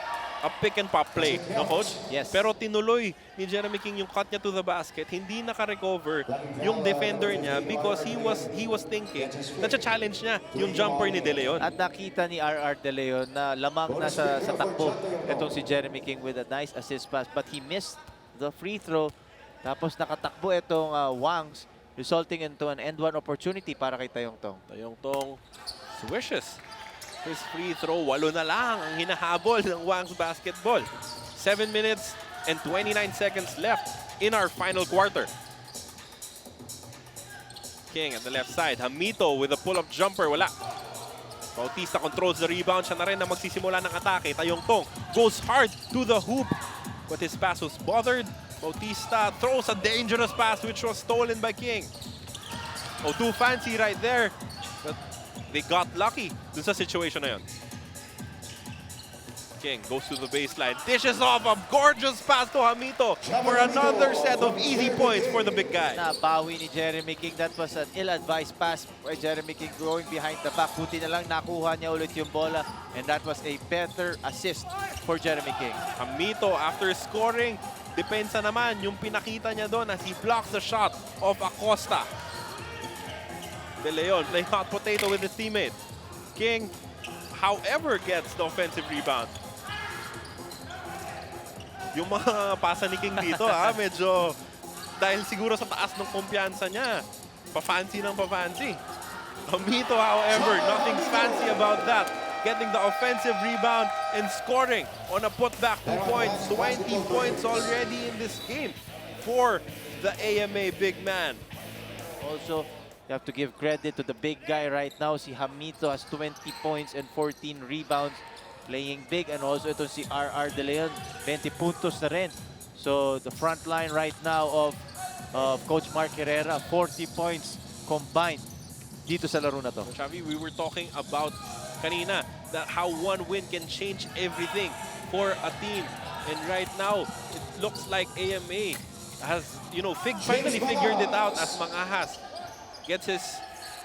a pick and pop play, no, Coach? Yes. Pero tinuloy ni Jeremy King yung cut niya to the basket. Hindi naka-recover yung defender niya because he was thinking na challenge niya yung jumper ni De Leon. At nakita ni RR De Leon na lamang na sa takbo itong si Jeremy King with a nice assist pass, but he missed the free throw. Tapos nakatakbo itong Wangs, resulting into an end-one opportunity para kay Tayong Tong. Tayong Tong Swishes. His free throw, 8 na lang ang hinahabol ng Wangs basketball. 7 minutes and 29 seconds left in our final quarter. King at the left side. Hamito with a pull-up jumper. Wala. Bautista controls the rebound. Siya na rin ang magsisimula ng atake. Tayong Tong goes hard to the hoop. But his pass was bothered. Bautista throws a dangerous pass which was stolen by King. Oh, too fancy right there. But they got lucky dun sa situation na yun. King goes to the baseline, dishes off a gorgeous pass to Hamito for another set of easy points for the big guy. Nabawi ni Jeremy King. That was an ill-advised pass by Jeremy King going behind the back. Buti na lang nakuha niya ulit yung bola, and that was a better assist for Jeremy King. Hamito, after scoring, depensa naman yung pinakita niya doon as he blocks the shot of Acosta. De Leon playing hot potato with his teammate. King, however, gets the offensive rebound. Yung mga pasa ni King dito, medyo dahil siguro sa taas ng kumpiyansa niya, pa-fancy ng pa-fancy. Hamito, however, nothing's fancy about that. Getting the offensive rebound and scoring on a putback 2 points. 20 points already in this game for the AMA big man. Also, you have to give credit to the big guy right now. Si Hamito has 20 points and 14 rebounds. Playing big, and also ito si RR De Leon, 20 puntos na rin. So the front line right now of Coach Mark Herrera, 40 points combined dito sa laro na to. Xavi, we were talking about kanina that how one win can change everything for a team. And right now, it looks like AMA has, finally figured it out as Mangahas gets his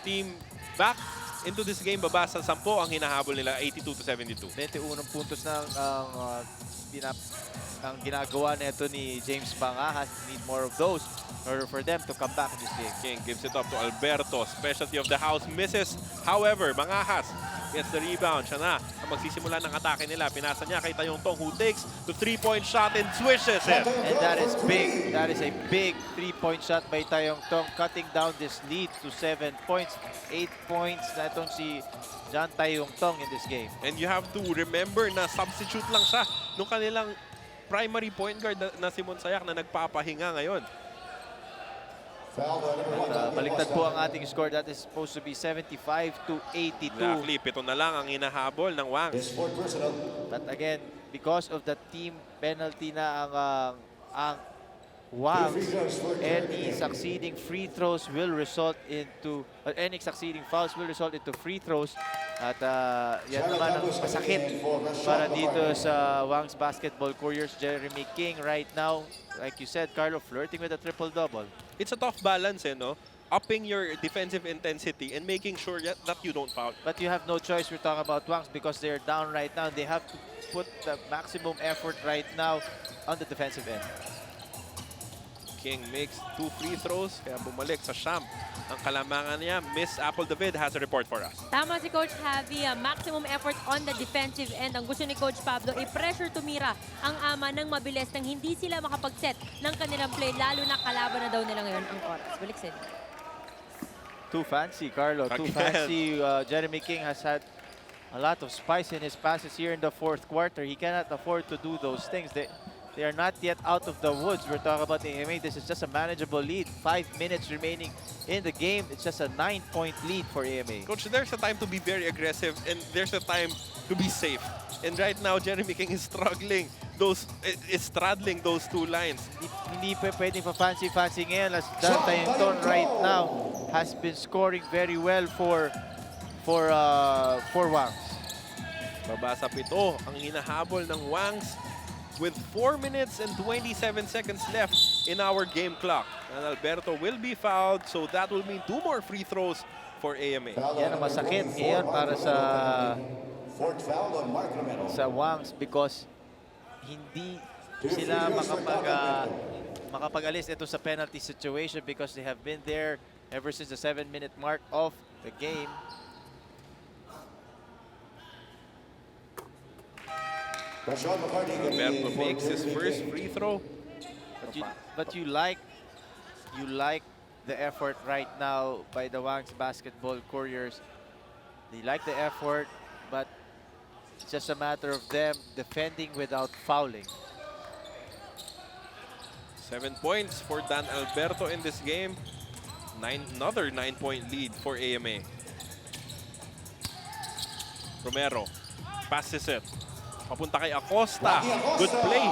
team back into this game. Baba sa 10 ang hinahabol nila, 82-72. 21 puntos na ang ginagawa nito ni James Mangahas. Need more of those in order for them to come back in this game. King gives it up to Alberto, specialty of the house, misses. However, Mangahas gets the rebound. Siya na ang magsisimula ng atake nila. Pinasa niya kay Tayong Tong, who takes the 3-point shot and swishes it. And that is big. That is a big 3-point shot by Tayong Tong, cutting down this lead to 7 points. 8 points na itong si John Tayong Tong in this game. And you have to remember na substitute lang siya nung kanilang primary point guard na si Monsayak na nagpapahinga ngayon. Baliktad po ang ating score. That is supposed to be 75-82. Exactly, 7 na lang ang hinahabol ng Wangs. But again, because of the team penalty na ang Wangs, any succeeding free throws will result into, any succeeding fouls will result into free throws. At yan naman ang masakit para dito sa Wangs Basketball Couriers. Jeremy King right now, like you said, Carlo, flirting with a triple-double. It's a tough balance, no? Upping your defensive intensity and making sure that you don't foul. But you have no choice. We're talking about Wangs because they're down right now. They have to put the maximum effort right now on the defensive end. King makes 2 free throws, kaya bumalik sa Sham. Ang kalamangan niya, Miss Apple David has a report for us. Tama si Coach Javi, maximum effort on the defensive end. Ang gusto ni Coach Pablo, i-pressure tumira ang ama ng mabilis nang hindi sila makapag-set ng kanilang play, lalo na kalaban na daw nila ngayon ang oras. Balik sila. Too fancy, Carlo. Too fancy. Jeremy King has had a lot of spice in his passes here in the fourth quarter. He cannot afford to do those things. They are not yet out of the woods. We're talking about the AMA. This is just a manageable lead. 5 minutes remaining in the game. It's just a 9-point lead for AMA. Coach, there's a time to be very aggressive and there's a time to be safe. And right now, Jeremy King is straddling those two lines. Hindi pwedeng pa-fancy ngayon as John Tayong right now has been scoring very well for Wangs. Baba sa 7 ang hinahabol ng Wangs with 4 minutes and 27 seconds left in our game clock. And Alberto will be fouled, so that will mean 2 more free throws for AMA. Yan ang masakit ngayon para sa Wangs because hindi sila makapag-alis ito sa penalty situation because they have been there ever since the 7-minute mark of the game. Alberto makes his first free throw. But you like the effort right now by the Wangs Basketball Couriers. They like the effort, but it's just a matter of them defending without fouling. 7 points for Dan Alberto in this game. Another 9-point lead for AMA. Romero passes it. Papunta kay Acosta. Good play.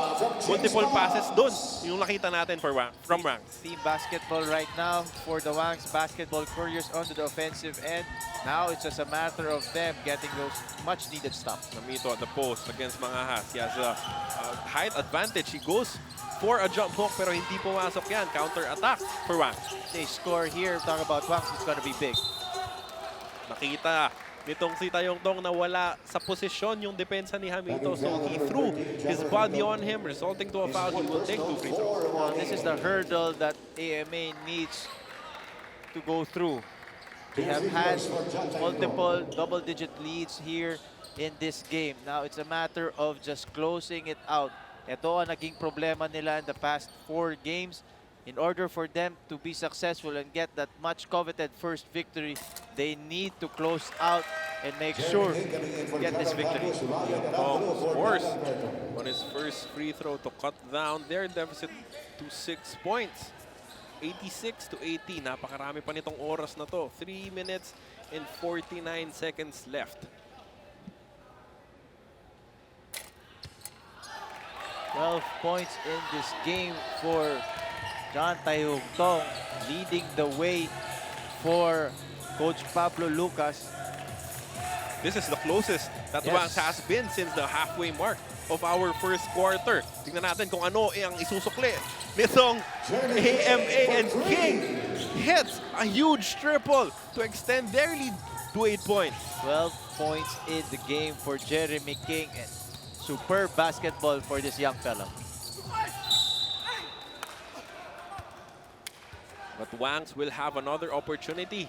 Multiple passes dun. Yung nakita natin from Wangs. Team basketball right now for the Wangs basketball couriers onto the offensive end. Now it's just a matter of them getting those much needed stops. Namito at the post against Mangahas. He has a height advantage. He goes for a jump hook pero hindi pumasok yan. Counter attack for Wangs. They score here. Talk about Wangs, it's gonna be big. Nakita nitong si Tayong Tong na wala sa posisyon yung depensa ni Hamito. So he threw his body on him, resulting to a foul. He will take 2 free throws. Well, this is the hurdle that AMA needs to go through. They have had multiple double-digit leads here in this game. Now it's a matter of just closing it out. Ito ang naging problema nila in the past 4 games. In order for them to be successful and get that much coveted first victory, they need to close out and make sure to get this victory. Scores on his first free throw to cut down their deficit to 6 points. 86 to 80. Napakarami pa nitong oras na to. 3 minutes and 49 seconds left. 12 points in this game for John Tayong Tong, leading the way for Coach Pablo Lucas. This is the closest that Wangs has been since the halfway mark of our first quarter. Tingnan natin kung ano ang isusukli nitong AMA, and King hits a huge triple to extend their lead to 8 points. 12 points in the game for Jeremy King, and superb basketball for this young fella. But Wangs will have another opportunity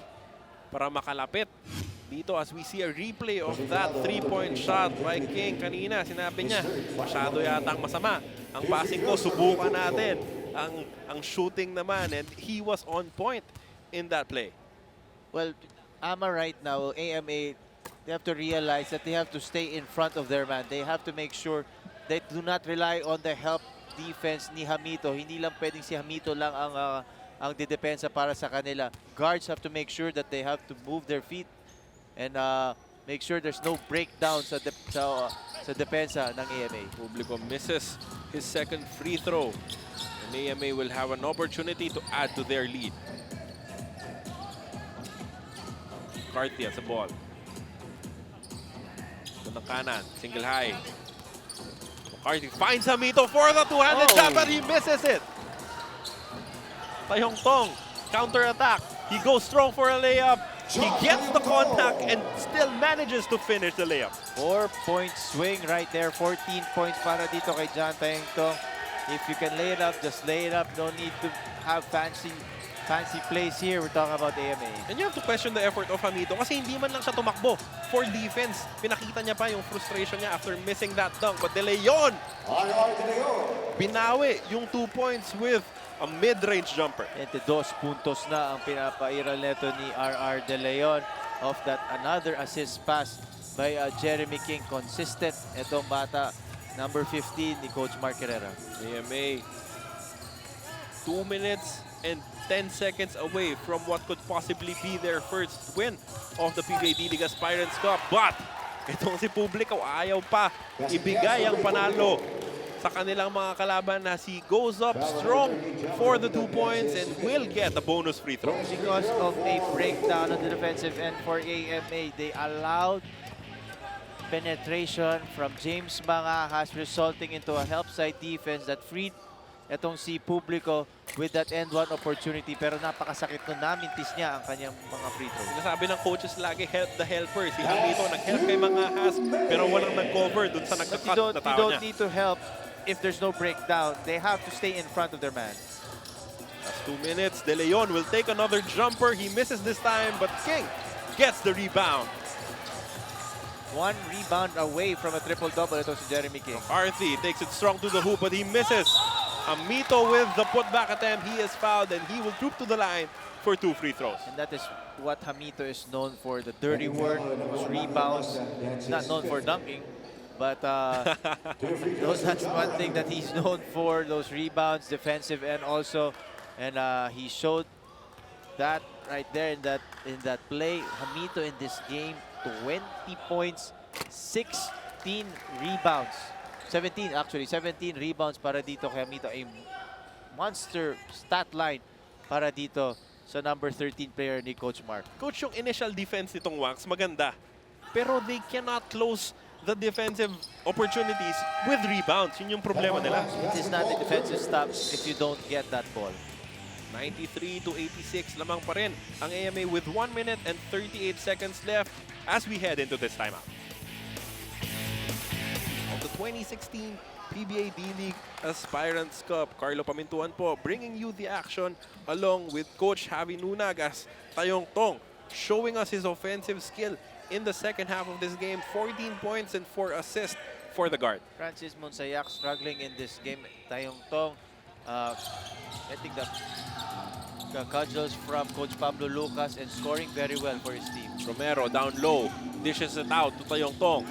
para makalapit dito as we see a replay of that 3-point shot by King kanina. Sinabi niya, masyado yatang masama ang passing ko, subukan natin ang shooting naman, and he was on point in that play. Well, AMA right now, AMA, they have to realize that they have to stay in front of their man. They have to make sure they do not rely on the help defense ni Hamito. Hindi lang pwedeng si Hamito lang ang didepensa para sa kanila. Guards have to make sure that they have to move their feet and make sure there's no breakdown sa depensa ng AMA. Publico misses his second free throw, and AMA will have an opportunity to add to their lead. Carty has the ball. Ng kanan, single high. Carty finds Hamito for the two-handed jab, but he misses it. Tayong Tong, counter-attack. He goes strong for a layup. He gets the contact and still manages to finish the layup. 4-point swing right there. 14 points para dito kay John Tayong Tong. If you can lay it up, just lay it up. No need to have fancy plays here. We're talking about AMA. And you have to question the effort of Hamito kasi hindi man lang siya tumakbo for defense. Pinakita niya pa yung frustration niya after missing that dunk. But De Leon, binawi yung 2 points with a mid-range jumper. 22 puntos na ang pinapairal neto ni RR De Leon of that another assist pass by Jeremy King. Consistent itong bata, number 15 ni Coach Mark Herrera. AMA, 2 minutes and 10 seconds away from what could possibly be their first win of the PBA D-League Aspirants Cup. But itong si Publico ayaw pa ibigay ang panalo sa kanilang mga kalaban as he goes up strong for the 2 points and will get a bonus free throw. Because of a breakdown on the defensive end for AMA, they allowed penetration from James Mangahas, resulting into a help side defense that freed etong si Publico with that end one opportunity. Pero napakasakit nun, namintis niya ang kanyang mga free throw. Sinasabi ng coaches lagi, help the helper. Si Hamito nag-help kay Mangahas pero walang nag-cover dun sa nagka-cut na tao niya. You don't need to help if there's no breakdown. They have to stay in front of their man. That's 2 minutes. De Leon will take another jumper. He misses this time, but King gets the rebound. 1 rebound away from a triple-double. Ito si Jeremy King. McCarthy takes it strong to the hoop, but he misses. Hamito with the putback attempt. He is fouled, and he will troop to the line for 2 free throws. And that is what Hamito is known for, the dirty work, those rebounds. Not known for dunking, but that's one thing that he's known for, those rebounds, defensive end also. And he showed that right there in that play. Hamito in this game, 20 points, 16 rebounds. 17 actually, 17 rebounds para dito kay Hamito. A monster stat line para dito sa number 13 player ni Coach Mark. Coach, yung initial defense nitong Wangs, maganda. Pero they cannot close the defensive opportunities with rebounds. Yun yung problema nila. It is not a defensive stop if you don't get that ball. 93-86 lamang pa rin ang AMA with 1 minute and 38 seconds left as we head into this timeout. Of the 2016 PBA D-League Aspirants Cup, Carlo Pamintuan po bringing you the action along with Coach Javi Nunag as Tayong Tong showing us his offensive skill in the second half of this game. 14 points and 4 assists for the guard. Francis Monsayak struggling in this game. Tayong Tong getting the cudgels from Coach Pablo Lucas and scoring very well for his team. Romero down low, dishes it out to Tayong Tong,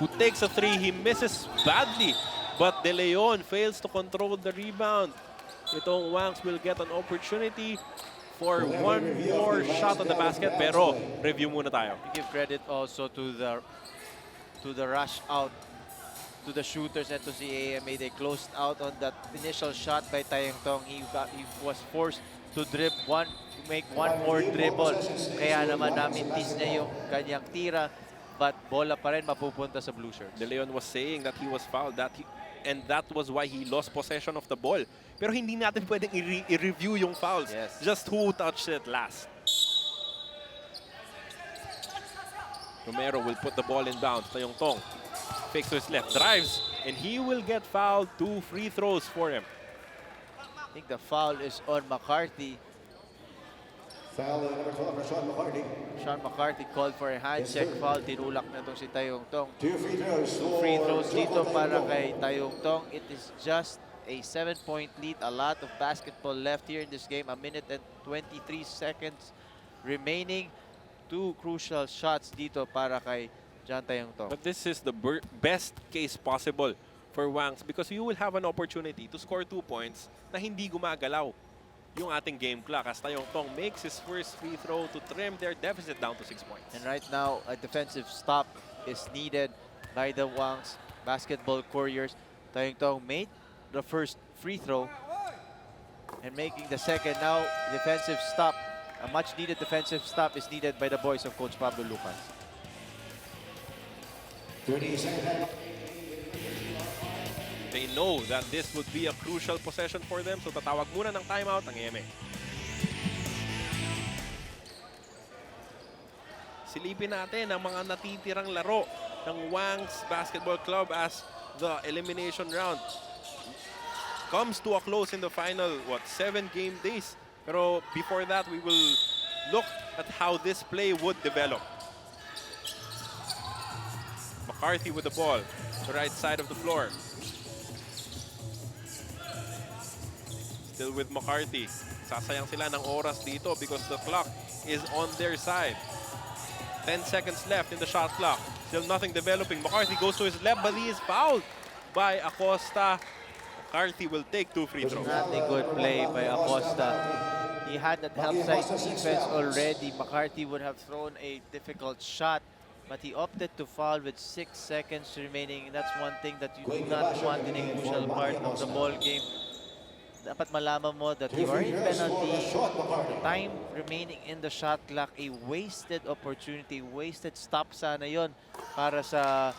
who takes a 3. He misses badly, but De Leon fails to control the rebound. Itong Wangs will get an opportunity for one more shot on the basket, pero review muna tayo. We give credit also to the rush out to the shooters and to CAMA. They closed out on that initial shot by Tayong Tong. He was forced to make one more dribble. Kaya naman namintis niya yung kanyang tira. But bola pa rin mapupunta sa blue shirts. De Leon was saying that he was fouled, and that was why he lost possession of the ball. Pero hindi natin pwedeng i-review yung fouls. Yes. Just who touched it last. Romero will put the ball in bounds. Tayong Tong fakes to his left, drives, and he will get fouled. 2 free throws for him. I think the foul is on McCarthy. Foul number 12 for Sean McCarthy. Sean McCarthy called for a hand check foul. Tinulak na itong si Tayong Tong. 2 free throws. 2 free throws dito para kay Tayong Tong. It is just a 7-point lead. A lot of basketball left here in this game. 1 minute and 23 seconds remaining. 2 crucial shots dito para kay John Tayong Tong. But this is the best case possible for Wangs because you will have an opportunity to score 2 points na hindi gumagalaw yung ating game clock as Tayong Tong makes his first free throw to trim their deficit down to 6 points. And right now, a defensive stop is needed by the Wangs basketball couriers. Tayong Tong made the first free throw and making the second. Now, defensive stop, a much needed defensive stop is needed by the boys of Coach Pablo Lucas. 30 seconds. They know that this would be a crucial possession for them, so tatawag muna ng timeout ang EMA. Silipin natin ang mga natitirang laro ng Wangs Basketball Club as the elimination round comes to a close in the final, 7 game days. Pero before that, we will look at how this play would develop. McCarthy with the ball, the right side of the floor. Still with McCarthy. Sasayang sila ng oras dito because the clock is on their side. 10 seconds left in the shot clock. Still nothing developing. McCarthy goes to his left, but he is fouled by Acosta. McCarthy will take 2 free throws. Not a good play by Acosta. He had that help side defense already. McCarthy would have thrown a difficult shot, but he opted to foul with 6 seconds remaining. That's one thing that you do not want in a crucial part of the ball game. Dapat malaman mo that you are in penalty. The time remaining in the shot clock, a wasted opportunity, wasted stop sana yon para sa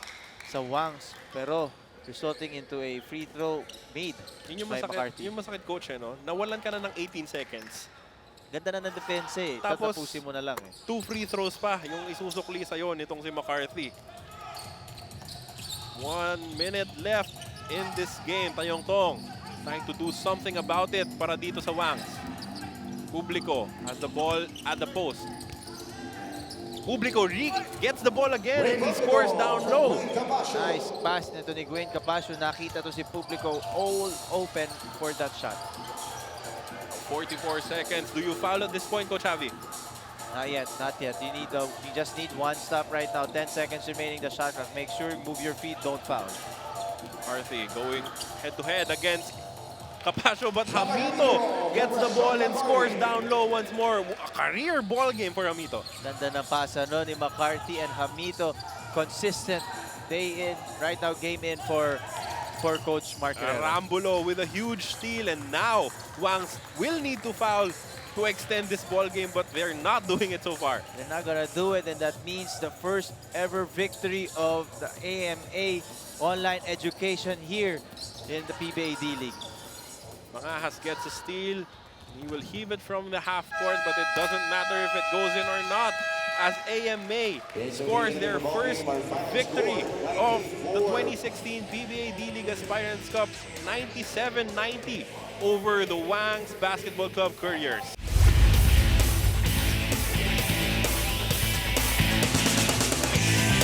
Wangs. Pero resulting into a free throw made by McCarthy. Yung masakit, coach, no? Nawalan ka na ng 18 seconds. Ganda na ng depensa eh. Tapos, tatapusin mo na lang eh. 2 free throws pa yung isusukli sa'yo nitong si McCarthy. 1 minute left in this game. Tayong Tong trying to do something about it para dito sa Wangs. Publico has the ball at the post. Publico gets the ball again and he scores down low. Nice pass nito ni Gwen Capasio. Nakita to si Publico all open for that shot. 44 seconds. Do you foul at this point, Coach Javi? Not yet, not yet. You just need one stop right now. 10 seconds remaining. The shot clock. Make sure you move your feet. Don't foul. Arthi going head-to-head against Capascio, but Hamito gets the ball and scores down low once more. A career ball game for Hamito. Ganda ng pasa no ni McCarthy and Hamito. Consistent day in, right now game in for Coach Mark Herrera. Arambulo with a huge steal, and now Wangs will need to foul to extend this ball game, but they're not doing it so far. They're not gonna do it, and that means the first ever victory of the AMA online education here in the PBA D-League. Mangajas gets a steal. He will heave it from the half court, but it doesn't matter if it goes in or not, as AMA scores their first victory of the 2016 PBA D-League Aspirants Cup, 97-90 over the Wangs Basketball Club Couriers.